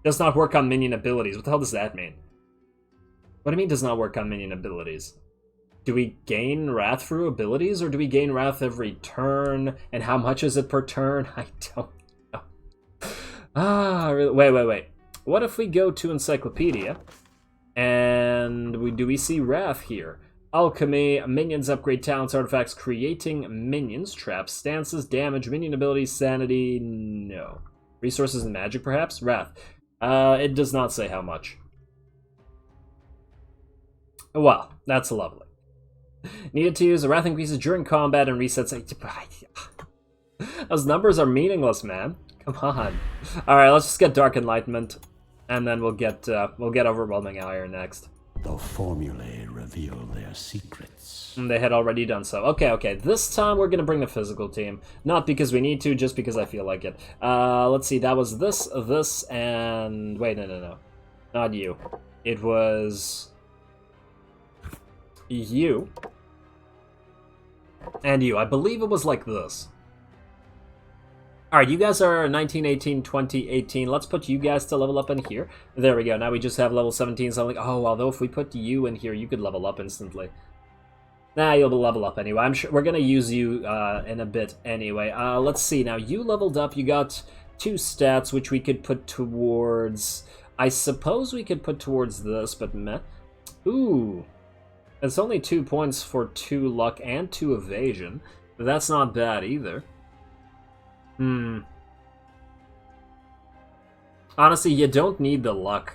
Does not work on minion abilities. What the hell does that mean? What do you mean does not work on minion abilities? Do we gain Wrath through abilities, or do we gain Wrath every turn? And how much is it per turn? I don't know. Really? Wait. What if we go to Encyclopedia, and do we see Wrath here? Alchemy, minions upgrade talents, artifacts, creating minions, traps, stances, damage, minion abilities, sanity, no. Resources and magic, perhaps? Wrath. It does not say how much. Well, that's lovely. Needed to use a Wrath increases during combat and resets. Those numbers are meaningless, man. Come on. Alright, let's just get Dark Enlightenment, and then we'll get Overwhelming Ire next. The formulae reveal their secrets. They had already done so. Okay. This time we're gonna bring the physical team. Not because we need to, just because I feel like it. Let's see, that was this, and... wait, no. Not you. It was... you. And you. I believe it was like this. Alright, you guys are 19, 18, 20, 18. Let's put you guys to level up in here. There we go. Now we just have level 17. So I'm like, oh, although if we put you in here, you could level up instantly. Nah, you'll level up anyway. I'm sure we're going to use you in a bit anyway. Let's see. Now, you leveled up. You got 2 stats, which we could put towards... I suppose we could put towards this, but meh. Ooh. It's only 2 points for 2 luck and 2 evasion. But that's not bad either. Honestly, you don't need the luck.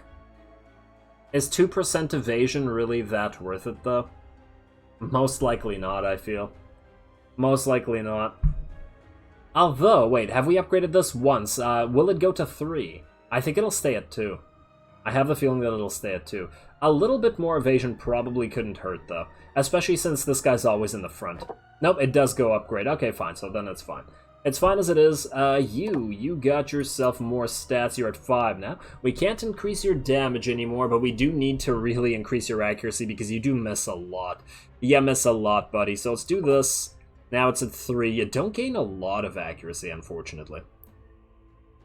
Is 2% evasion really that worth it, though? Most likely not, I feel. Most likely not. Although, wait, have we upgraded this once? Will it go to 3? I think it'll stay at 2. I have the feeling that it'll stay at 2. A little bit more evasion probably couldn't hurt, though. Especially since this guy's always in the front. Nope, it does go upgrade. Okay, fine, so then it's fine. It's fine as it is. You got yourself more stats. You're at 5 now. We can't increase your damage anymore, but we do need to really increase your accuracy because you do miss a lot. You miss a lot, buddy. So let's do this. Now it's at 3. You don't gain a lot of accuracy, unfortunately.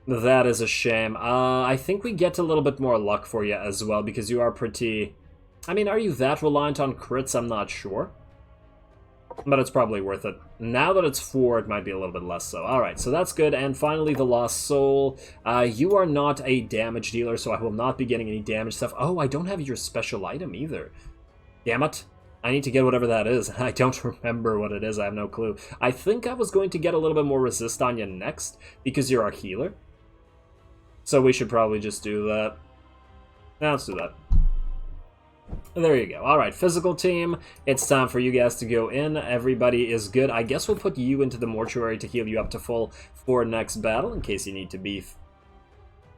That is a shame. I think we get a little bit more luck for you as well because you are pretty... I mean, are you that reliant on crits? I'm not sure. But it's probably worth it. Now that it's 4, it might be a little bit less so. Alright, so that's good. And finally, the Lost Soul. You are not a damage dealer, so I will not be getting any damage stuff. Oh, I don't have your special item either. Damn it. I need to get whatever that is. I don't remember what it is. I have no clue. I think I was going to get a little bit more resist on you next because you're our healer. So we should probably just do that. Now let's do that. There you go. Alright, physical team. It's time for you guys to go in. Everybody is good. I guess we'll put you into the mortuary to heal you up to full for next battle, in case you need to be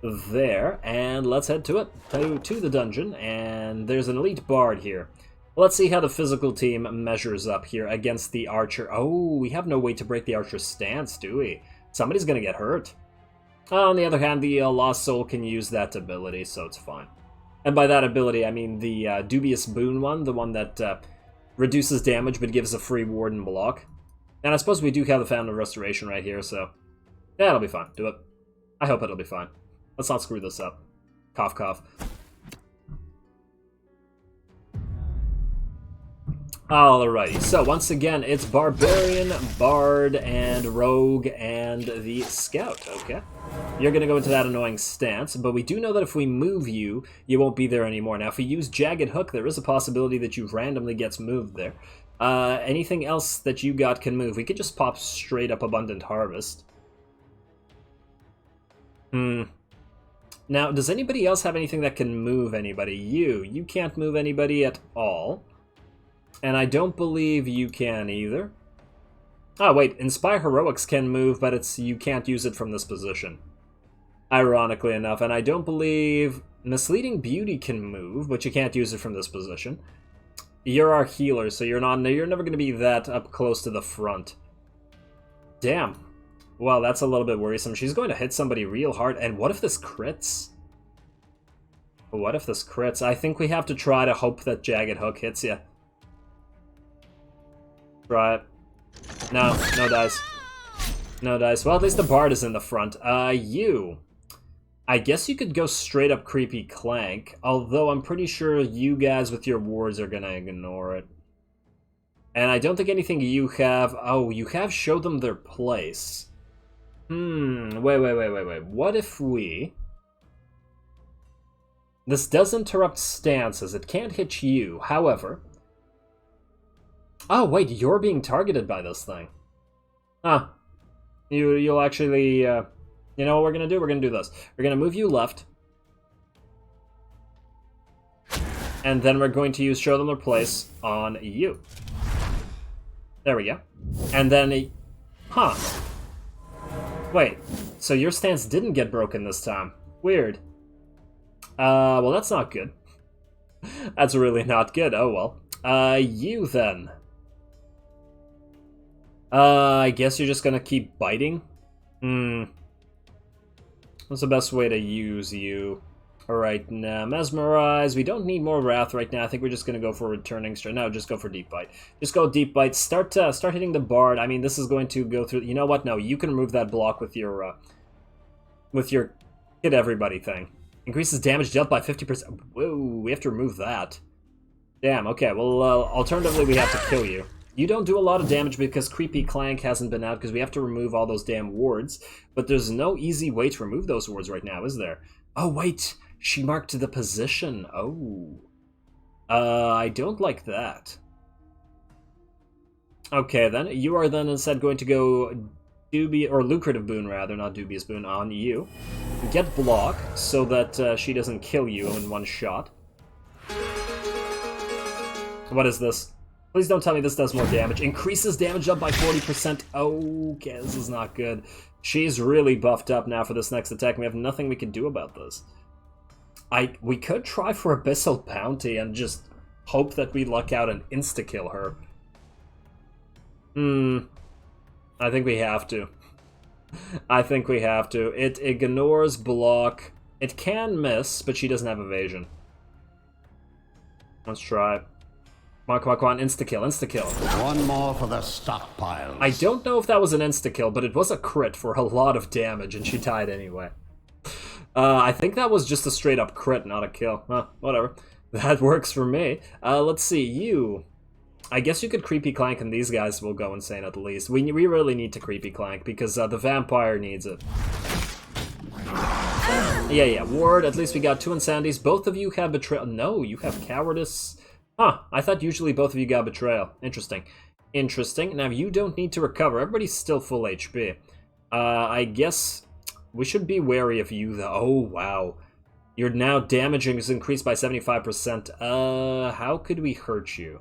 there. And let's head to it. To the dungeon. And there's an elite bard here. Let's see how the physical team measures up here against the archer. Oh, we have no way to break the archer's stance, do we? Somebody's gonna get hurt. On the other hand, the Lost Soul can use that ability, so it's fine. And by that ability, I mean the Dubious Boon one, the one that reduces damage but gives a free ward and block. And I suppose we do have the Fountain of Restoration right here, so... yeah, it'll be fine. Do it. I hope it'll be fine. Let's not screw this up. Cough, cough. Alrighty, so once again, it's Barbarian, Bard, and Rogue, and the Scout, okay? You're going to go into that annoying stance, but we do know that if we move you, you won't be there anymore. Now, if we use Jagged Hook, there is a possibility that you randomly gets moved there. Anything else that you got can move. We could just pop straight up Abundant Harvest. Now, does anybody else have anything that can move anybody? You can't move anybody at all. And I don't believe you can either. Oh, wait, Inspire Heroics can move, but you can't use it from this position. Ironically enough, and I don't believe Misleading Beauty can move, but you can't use it from this position. You're our healer, so you're never going to be that up close to the front. Damn. Well, that's a little bit worrisome. She's going to hit somebody real hard, and what if this crits? What if this crits? I think we have to try to hope that Jagged Hook hits you. Try it. No, no dice. No dice. Well, at least the Bard is in the front. You. I guess you could go straight up Creepy Clank, although I'm pretty sure you guys with your wards are gonna ignore it. And I don't think anything you have... oh, you have showed them their place. Wait. What if we... this does interrupt stances. It can't hit you. However... oh, wait, you're being targeted by this thing. Huh. You'll actually, you know what we're gonna do? We're gonna do this. We're gonna move you left. And then we're going to use Show Them Their Place on you. There we go. And then, huh. Wait, so your stance didn't get broken this time. Weird. Well, that's not good. That's really not good. Oh, well. You then. I guess you're just gonna keep biting? What's the best way to use you? Alright, now, Mesmerize. We don't need more Wrath right now. I think we're just gonna go for Returning Strike. No, just go for Deep Bite. Just go Deep Bite. Start hitting the Bard. I mean, this is going to go through... you know what? No, you can remove that block with your hit everybody thing. Increases damage dealt by 50%. Whoa, we have to remove that. Damn, okay, well, alternatively, we have to kill you. You don't do a lot of damage because Creepy Clank hasn't been out because we have to remove all those damn wards. But there's no easy way to remove those wards right now, is there? Oh, wait! She marked the position. Oh. I don't like that. Okay, then. You are then instead going to go Lucrative Boon, rather, not Dubious Boon, on you. Get block so that she doesn't kill you in one shot. What is this? Please don't tell me this does more damage. Increases damage up by 40%. Okay, this is not good. She's really buffed up now for this next attack. We have nothing we can do about this. We could try for Abyssal Bounty and just hope that we luck out and insta-kill her. I think we have to. I think we have to. It ignores block. It can miss, but she doesn't have evasion. Let's try. Come on, insta-kill, insta-kill. One more for the stockpiles. I don't know if that was an insta-kill, but it was a crit for a lot of damage, and she died anyway. I think that was just a straight-up crit, not a kill. Whatever. That works for me. Let's see, you... I guess you could creepy clank and these guys will go insane at least. We really need to creepy clank because the vampire needs it. Yeah, ward. At least we got 2 insanities. Both of you have betrayal. No, you have cowardice. Huh, I thought usually both of you got betrayal. Interesting. Interesting. Now you don't need to recover. Everybody's still full HP. I guess we should be wary of you though. Oh, wow. Your now damaging is increased by 75%. How could we hurt you?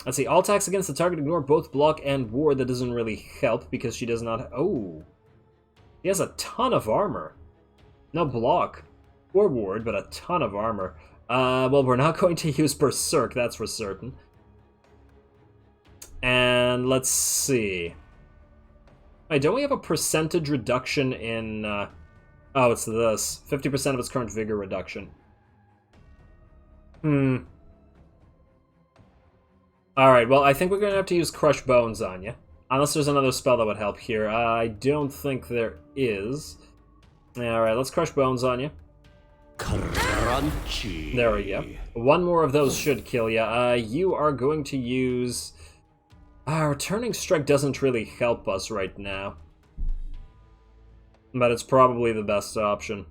Let's see, all attacks against the target ignore both block and ward. That doesn't really help because she does not... Oh. He has a ton of armor. No block or ward, but a ton of armor. Well, we're not going to use Berserk, that's for certain. And let's see. Wait, don't we have a percentage reduction in... Oh, it's this. 50% of its current vigor reduction. Alright, well, I think we're going to have to use Crush Bones on you. Unless there's another spell that would help here. I don't think there is. Alright, let's Crush Bones on you. Crunchy. There we go. One more of those should kill you. You are going to use... Returning Strike doesn't really help us right now. But it's probably the best option.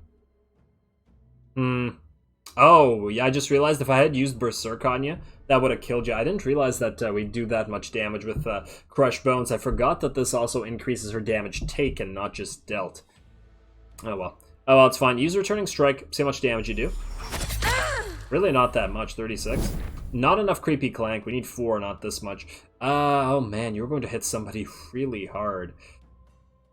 Oh, yeah, I just realized if I had used Berserk on you, that would have killed you. I didn't realize that we'd do that much damage with Crush Bones. I forgot that this also increases her damage taken, not just dealt. Oh well. Oh well, it's fine. Use Returning Strike, see how much damage you do. Really not that much, 36. Not enough Creepy Clank, we need 4, not this much. Oh man, you're going to hit somebody really hard.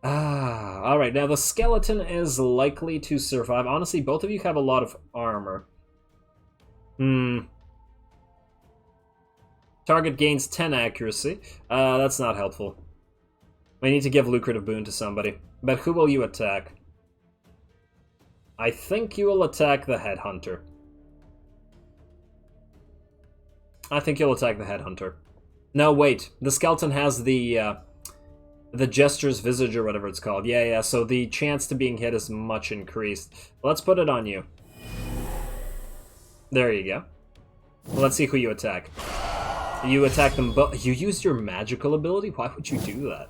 Alright, now the skeleton is likely to survive. Honestly, both of you have a lot of armor. Target gains 10 accuracy. That's not helpful. We need to give lucrative boon to somebody. But who will you attack? I think you will attack the Headhunter. I think you'll attack the Headhunter. No, wait. The skeleton has the Jester's Visage or whatever it's called. Yeah, so the chance to being hit is much increased. Let's put it on you. There you go. Well, let's see who you attack. You attack them both. You used your magical ability? Why would you do that?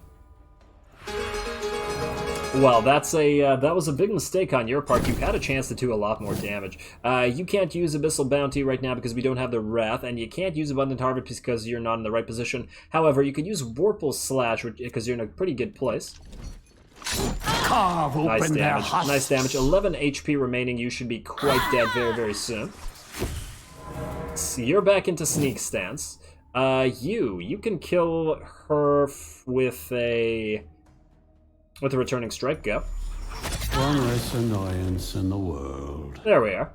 Well, that was a big mistake on your part. You had a chance to do a lot more damage. You can't use Abyssal Bounty right now because we don't have the Wrath, and you can't use Abundant Harvest because you're not in the right position. However, you could use Vorpal Slash because you're in a pretty good place. Carve open Nice their damage. husks. Nice damage. 11 HP remaining. You should be quite dead very, very soon. So you're back into Sneak Stance. You can kill her with a Returning Strike. Go. One less annoyance in the world. There we are.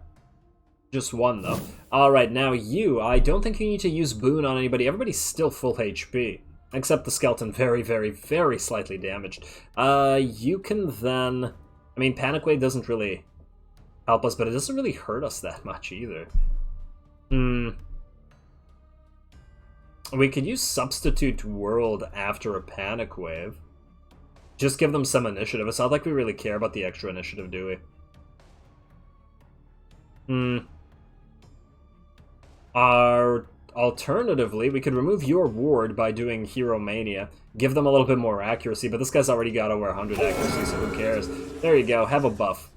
Just one, though. Alright, now you. I don't think you need to use Boon on anybody. Everybody's still full HP. Except the skeleton, very, very, very slightly damaged. You can then... I mean, Panic Wave doesn't really help us, but it doesn't really hurt us that much either. We could use Substitute World after a Panic Wave. Just give them some initiative. It's not like we really care about the extra initiative, do we? Alternatively, we could remove your ward by doing Hero Mania. Give them a little bit more accuracy, but this guy's already got over 100 accuracy, so who cares? There you go, have a buff.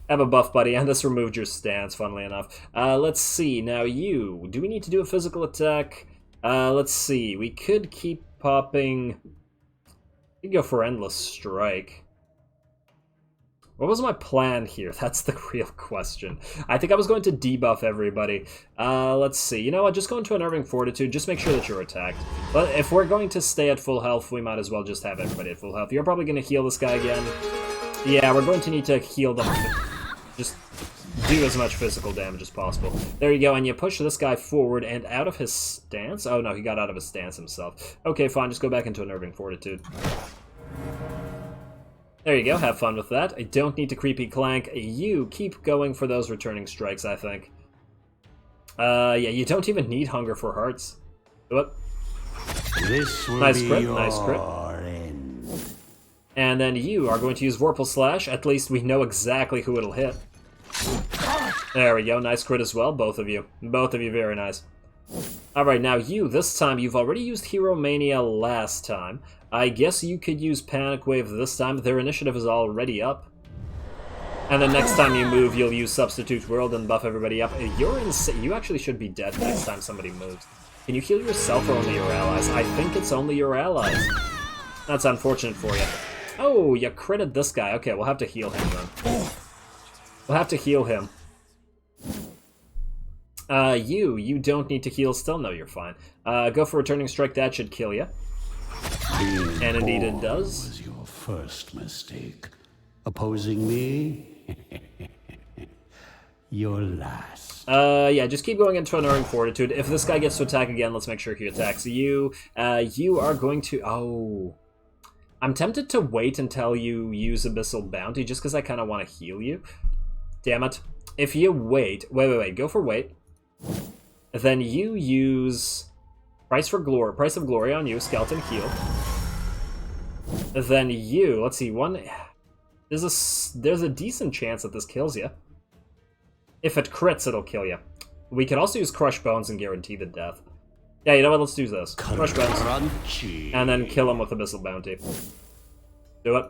Have a buff, buddy, and this removed your stance, funnily enough. Let's see, now you. Do we need to do a physical attack? Let's see, we could keep popping... We could go for Endless Strike. What was my plan here? That's the real question. I think I was going to debuff everybody. Let's see. You know what? Just go into Unnerving Fortitude. Just make sure that you're attacked. But if we're going to stay at full health, we might as well just have everybody at full health. You're probably going to heal this guy again. Yeah, we're going to need to heal them. Just do as much physical damage as possible. There you go, and you push this guy forward and out of his stance. Oh no, he got out of his stance himself. Okay, fine, just go back into Unnerving Fortitude. There you go, have fun with that. I don't need to creepy clank. You keep going for those returning strikes, I think. Yeah, you don't even need Hunger for Hearts. What? This will Nice be crit, your nice crit. end. And then you are going to use Vorpal Slash. At least we know exactly who it'll hit. There we go, nice crit as well, both of you. Both of you, very nice. Alright, now you, this time, you've already used Hero Mania last time. I guess you could use Panic Wave this time. Their initiative is already up. And then next time you move, you'll use Substitute World and buff everybody up. You're insane. You actually should be dead next time somebody moves. Can you heal yourself or only your allies? I think it's only your allies. That's unfortunate for you. Oh, you critted this guy. Okay, we'll have to heal him then. We'll have to heal him. You don't need to heal still. No, you're fine. Go for Returning Strike. That should kill you. And indeed it does. Was your first mistake. Opposing me? Your last. Yeah, just keep going into Unnerving Fortitude. If this guy gets to attack again, let's make sure he attacks you. You are going to... Oh. I'm tempted to wait until you use Abyssal Bounty, just because I kind of want to heal you. Damn it. If you wait... Wait. Go for wait. Then you use... Price of Glory on you, Skeleton Heal. Then you... Let's see, one... There's a decent chance that this kills you. If it crits, it'll kill you. We could also use Crush Bones and guarantee the death. Yeah, you know what? Let's do this. Crush Bones. Crunchy. And then kill him with Abyssal Bounty. Do it.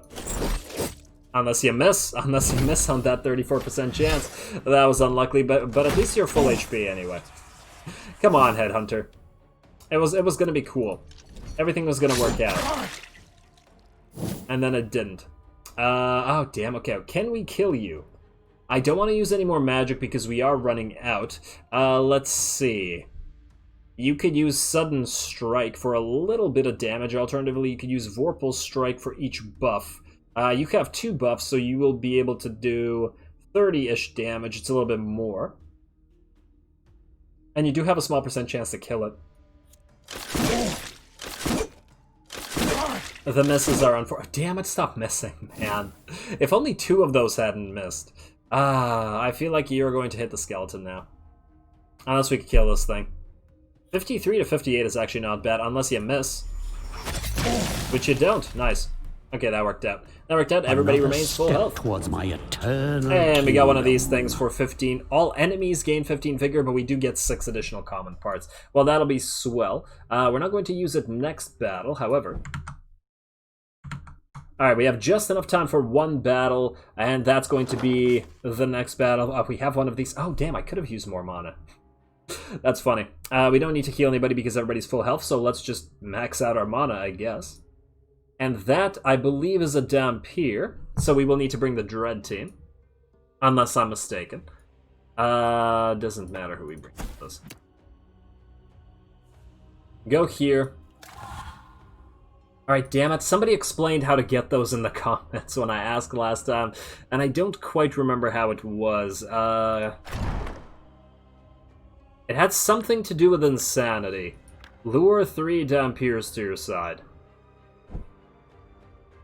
Unless you miss. Unless you miss on that 34% chance. That was unlucky, but at least you're full HP anyway. Come on, Headhunter. It was gonna be cool. Everything was gonna work out. And then it didn't. Oh, damn, okay. Can we kill you? I don't want to use any more magic because we are running out. Let's see. You could use Sudden Strike for a little bit of damage. Alternatively, you could use Vorpal Strike for each buff. You have 2 buffs, so you will be able to do 30-ish damage. It's a little bit more. And you do have a small % chance to kill it. The misses are unfortunate. Damn it, stop missing, man. If only 2 of those hadn't missed. I feel like you're going to hit the skeleton now. Unless we can kill this thing. 53 to 58 is actually not bad, unless you miss. Which you don't. Nice. Okay, that worked out. That worked out. Everybody remains full health. Towards my eternal And we got one of these things for 15. All enemies gain 15 vigor, but we do get 6 additional common parts. Well, that'll be swell. We're not going to use it next battle, however. Alright, we have just enough time for 1 battle, and that's going to be the next battle. We have one of these. Oh, damn, I could have used more mana. That's funny. We don't need to heal anybody because everybody's full health, so let's just max out our mana, I guess. And that, I believe, is a Dampier, so we will need to bring the Dread team. Unless I'm mistaken. Doesn't matter who we bring with us. Go here. Alright, damn it. Somebody explained how to get those in the comments when I asked last time, and I don't quite remember how it was. It had something to do with insanity. Lure 3 Dampiers to your side.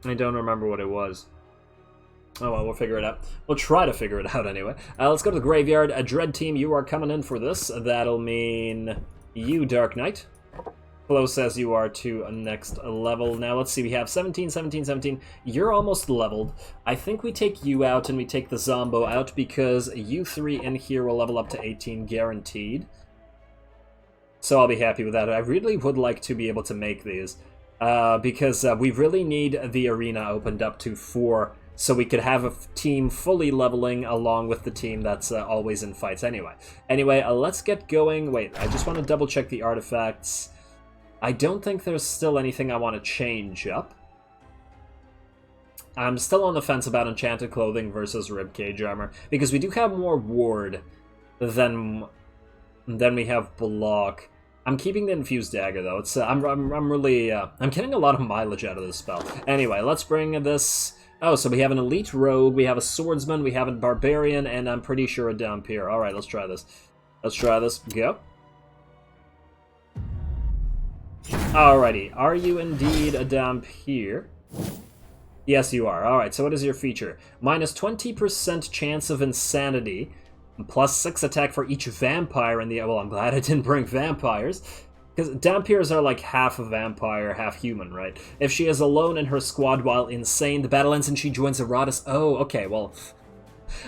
I don't remember what it was. Oh well, we'll figure it out. We'll try to figure it out anyway. Let's go to the graveyard. A Dread team, you are coming in for this. That'll mean you, Dark Knight. Close as you are to a next level. Now, let's see. We have 17, 17, 17. You're almost leveled. I think we take you out and we take the Zombo out because you 3 in here will level up to 18 guaranteed. So I'll be happy with that. I really would like to be able to make these because we really need the arena opened up to 4 so we could have a team fully leveling along with the team that's always in fights anyway. Anyway, let's get going. Wait, I just want to double check the artifacts. I don't think there's still anything I want to change up. I'm still on the fence about Enchanted Clothing versus Ribcage Armor, because we do have more Ward than we have Block. I'm keeping the Infused Dagger, though. It's I'm really... I'm getting a lot of mileage out of this spell. Anyway, let's bring this... Oh, so we have an elite rogue, we have a swordsman, we have a barbarian, and I'm pretty sure a Dhampir. Alright, let's try this. Let's try this. Go. Alrighty, are you indeed a Dhampir? Yes, you are. Alright, so what is your feature? Minus 20% chance of insanity, plus 6 attack for each vampire in the... Well, I'm glad I didn't bring vampires. Because Dhampirs are like half a vampire, half human, right? If she is alone in her squad while insane, the battle ends and she joins Iratus. Oh, okay, well,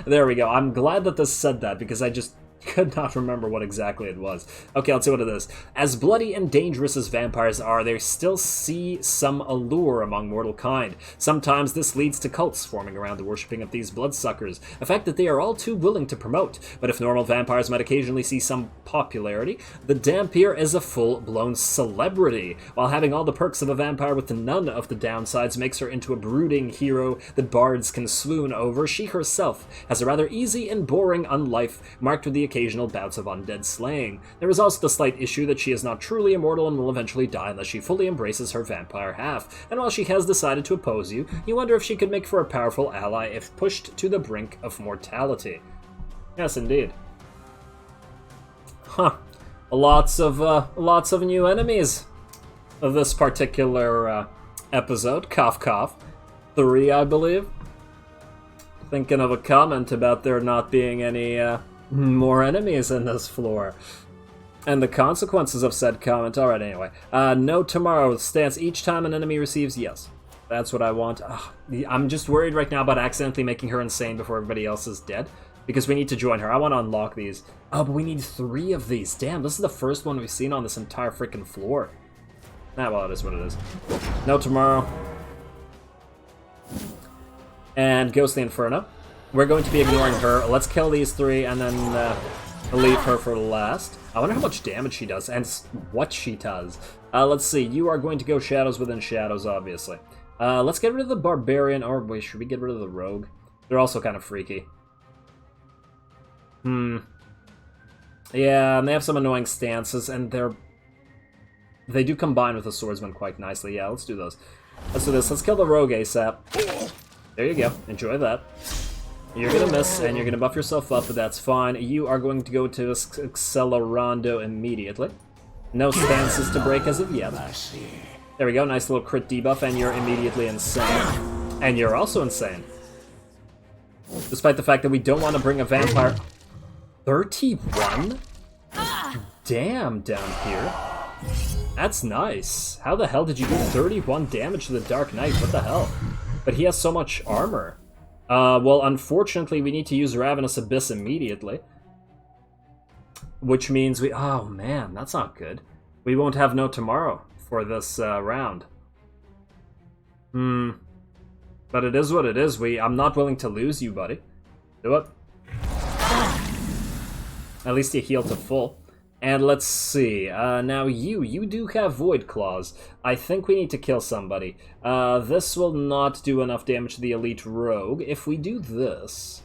there we go. I'm glad that this said that, because I just could not remember what exactly it was. Okay, let's see what it is. As bloody and dangerous as vampires are, they still see some allure among mortal kind. Sometimes this leads to cults forming around the worshipping of these bloodsuckers, a fact that they are all too willing to promote. But if normal vampires might occasionally see some popularity, the Dhampir is a full-blown celebrity. While having all the perks of a vampire with none of the downsides makes her into a brooding hero that bards can swoon over, she herself has a rather easy and boring unlife, marked with the occasional bouts of undead slaying. There is also the slight issue that she is not truly immortal and will eventually die unless she fully embraces her vampire half, and while she has decided to oppose you, you wonder if she could make for a powerful ally if pushed to the brink of mortality. Yes, indeed. Huh. Lots of new enemies of this particular episode. Cough cough. 3, I believe. Thinking of a comment about there not being any more enemies in this floor. And the consequences of said comment. Alright, anyway. No tomorrow stance each time an enemy receives yes. That's what I want. Ugh, I'm just worried right now about accidentally making her insane before everybody else is dead. Because we need to join her. I want to unlock these. Oh, but we need 3 of these. Damn, this is the first one we've seen on this entire freaking floor. Nah, well, it is what it is. No tomorrow. And Ghostly Inferno. We're going to be ignoring her. Let's kill these 3 and then leave her for last. I wonder how much damage she does and what she does. Let's see. You are going to go shadows within shadows, obviously. Let's get rid of the barbarian. Or wait, should we get rid of the rogue? They're also kind of freaky. Yeah, and they have some annoying stances, and they do combine with the swordsman quite nicely. Yeah, let's do those. Let's do this. Let's kill the rogue ASAP. There you go. Enjoy that. You're gonna miss, and you're gonna buff yourself up, but that's fine. You are going to go to Accelerando immediately. No stances to break as of yet. There we go, nice little crit debuff, and you're immediately insane. And you're also insane. Despite the fact that we don't want to bring a vampire... 31? Damn, down here. That's nice. How the hell did you do 31 damage to the Dark Knight? What the hell? But he has so much armor. Well, unfortunately, we need to use Ravenous Abyss immediately. Which means we... Oh, man, that's not good. We won't have no tomorrow for this round. But it is what it is. I'm not willing to lose you, buddy. Do it. At least you heal to full. And let's see. Now you do have Void Claws. I think we need to kill somebody. This will not do enough damage to the Elite Rogue. If we do this,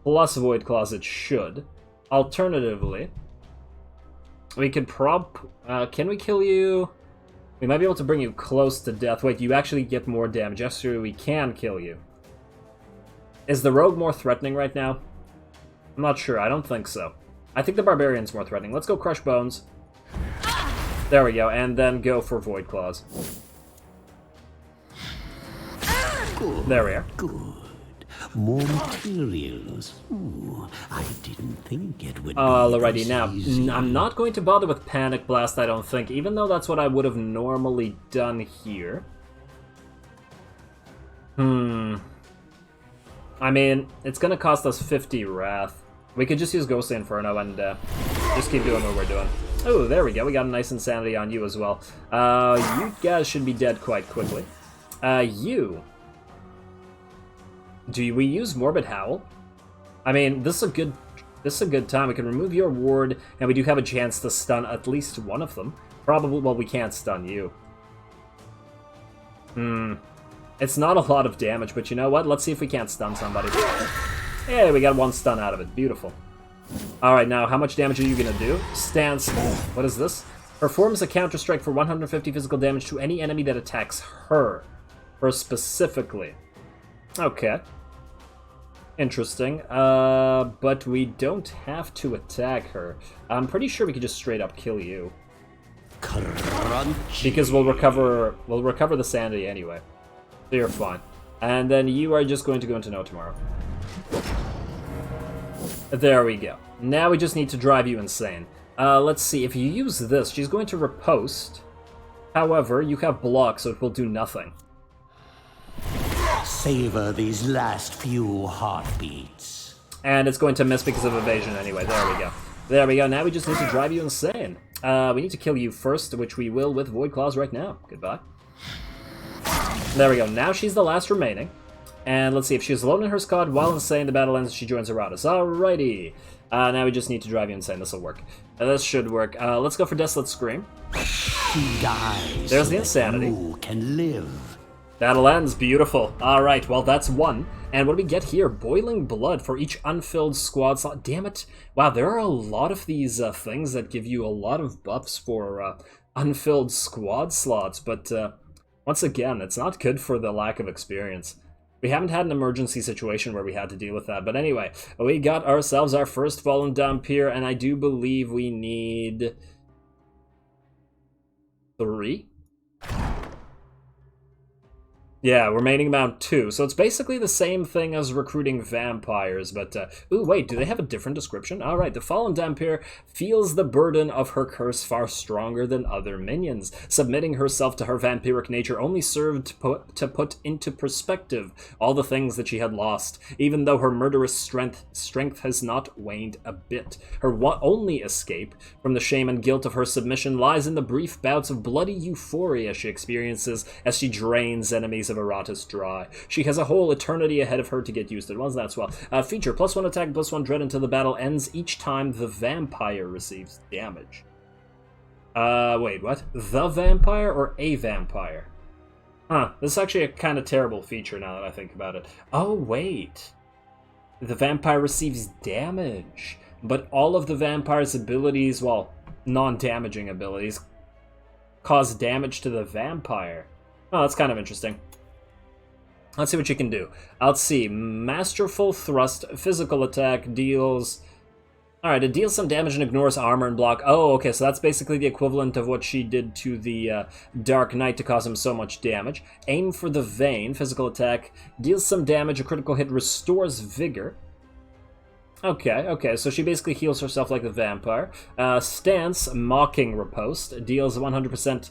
plus Void Claws, it should. Alternatively, we could can we kill you? We might be able to bring you close to death. Wait, you actually get more damage. Actually, we can kill you. Is the Rogue more threatening right now? I'm not sure. I don't think so. I think the Barbarian's more threatening. Let's go Crush Bones. There we go, and then go for Void Claws. Good. There we are. Good. More materials. Ooh, I didn't think it would be Alrighty, this now, easy. I'm not going to bother with Panic Blast, I don't think, even though that's what I would have normally done here. I mean, it's gonna cost us 50 Wrath. We could just use Ghostly Inferno and just keep doing what we're doing. Oh, there we go. We got a nice Insanity on you as well. You guys should be dead quite quickly. Do we use Morbid Howl? I mean, this is a good time. We can remove your ward, and we do have a chance to stun at least one of them. Probably, well, we can't stun you. It's not a lot of damage, but you know what? Let's see if we can't stun somebody. Yeah, we got 1 stun out of it. Beautiful. Alright, now, how much damage are you gonna do? Stance. What is this? Performs a counter-strike for 150 physical damage to any enemy that attacks her. Her specifically. Okay. Interesting. But we don't have to attack her. I'm pretty sure we could just straight up kill you. Crunchy. Because we'll recover the sanity anyway. So you're fine. And then you are just going to go into no tomorrow. There we go. Now we just need to drive you insane. Let's see, if you use this, she's going to riposte. However, you have block, so it will do nothing. Savor these last few heartbeats. And it's going to miss because of evasion anyway. There we go. There we go. Now we just need to drive you insane. We need to kill you first, which we will with Void Claws right now. Goodbye. There we go. Now she's the last remaining. And let's see, if she's alone in her squad while insane, the battle ends, she joins Iratus. Alrighty. Now we just need to drive you insane. This will work. This should work. Let's go for Desolate Scream. She dies. There's so the insanity. You can live. Battle ends. Beautiful. Alright, well, that's one. And what do we get here? Boiling Blood for each unfilled squad slot. Damn it. Wow, there are a lot of these things that give you a lot of buffs for unfilled squad slots. But once again, it's not good for the lack of experience. We haven't had an emergency situation where we had to deal with that. But anyway, we got ourselves our first Fallen Dhampir, and I do believe we need 3? Yeah, remaining amount 2. So it's basically the same thing as recruiting vampires, but... ooh, wait, do they have a different description? Alright, the Fallen Dhampir feels the burden of her curse far stronger than other minions. Submitting herself to her vampiric nature only served to put into perspective all the things that she had lost, even though her murderous strength has not waned a bit. Her only escape from the shame and guilt of her submission lies in the brief bouts of bloody euphoria she experiences as she drains enemies of Iratus dry. She has a whole eternity ahead of her to get used to. Well, that's well. Feature, +1 attack, +1 dread until the battle ends each time the vampire receives damage. Wait, what? The vampire or a vampire? Huh, this is actually a kind of terrible feature now that I think about it. Oh, wait. The vampire receives damage, but all of the vampire's abilities, well, non-damaging abilities, cause damage to the vampire. Oh, that's kind of interesting. Let's see what you can do. Let's see. Masterful Thrust, physical attack, deals... Alright, it deals some damage and ignores armor and block. Oh, okay, so that's basically the equivalent of what she did to the Dark Knight to cause him so much damage. Aim for the Vein, physical attack, deals some damage, a critical hit, restores vigor. Okay, so she basically heals herself like the vampire. Stance, Mocking Riposte, deals 100%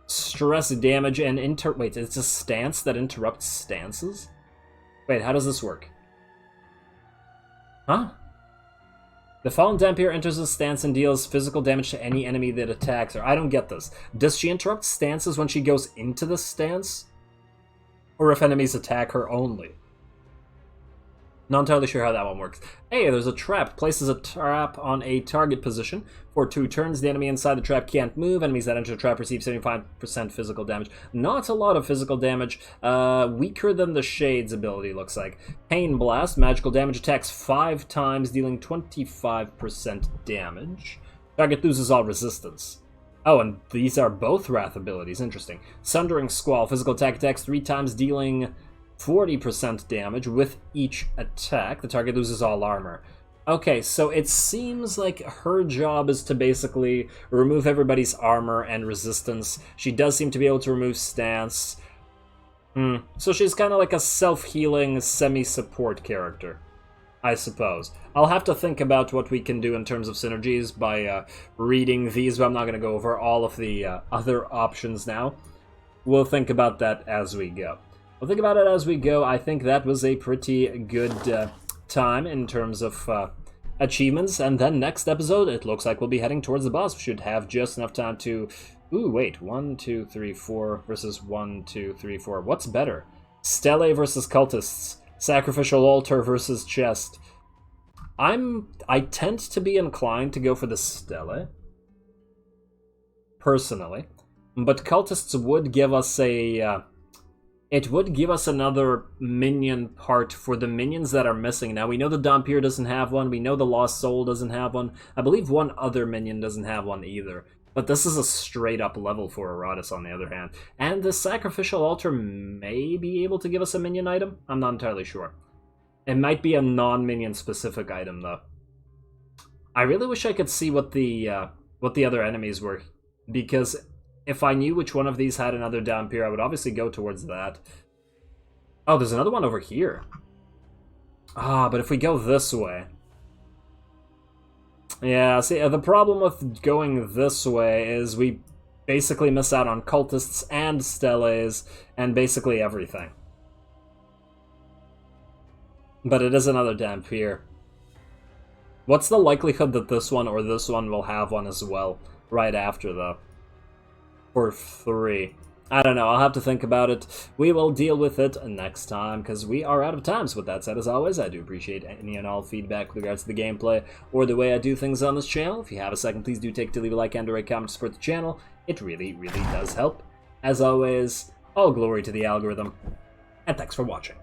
stress damage and wait, it's a stance that interrupts stances? Wait, how does this work? Huh? The Fallen Dhampir enters a stance and deals physical damage to any enemy that attacks her. I don't get this. Does she interrupt stances when she goes into the stance? Or if enemies attack her only? Not entirely sure how that one works. Hey, there's a trap. Places a trap on a target position. For 2 turns, the enemy inside the trap can't move. Enemies that enter the trap receive 75% physical damage. Not a lot of physical damage. Weaker than the Shade's ability, looks like. Pain Blast. Magical damage attacks 5 times, dealing 25% damage. Target loses all resistance. Oh, and these are both Wrath abilities. Interesting. Sundering Squall. Physical attack attacks 3 times, dealing 40% damage with each attack. The target loses all armor. Okay, so it seems like her job is to basically remove everybody's armor and resistance. She does seem to be able to remove stance. So she's kind of like a self-healing, semi-support character, I suppose. I'll have to think about what we can do in terms of synergies by reading these, but I'm not going to go over all of the other options now. We'll think about that as we go. We'll think about it as we go. I think that was a pretty good time in terms of achievements. And then next episode, it looks like we'll be heading towards the boss. We should have just enough time to... Ooh, wait. 1, 2, 3, 4 versus 1, 2, 3, 4. What's better? Stele versus cultists. Sacrificial altar versus chest. I tend to be inclined to go for the Stele, personally. But cultists would give us a... It would give us another minion part for the minions that are missing. Now, we know the Dhampir doesn't have one. We know the Lost Soul doesn't have one. I believe one other minion doesn't have one either. But this is a straight-up level for Iratus, on the other hand. And the Sacrificial Altar may be able to give us a minion item? I'm not entirely sure. It might be a non-minion specific item, though. I really wish I could see what the other enemies were, because if I knew which one of these had another Dampier, I would obviously go towards that. Oh, there's another one over here. Ah, but if we go this way... Yeah, see, the problem with going this way is we basically miss out on cultists and steles and basically everything. But it is another Dampier. What's the likelihood that this one or this one will have one as well right after, though? For 3. I don't know, I'll have to think about it. We will deal with it next time, because we are out of time. So with that said, as always, I do appreciate any and all feedback with regards to the gameplay or the way I do things on this channel. If you have a second, please do take to leave a like and or a comment to support the channel. It really, really does help. As always, all glory to the algorithm, and thanks for watching.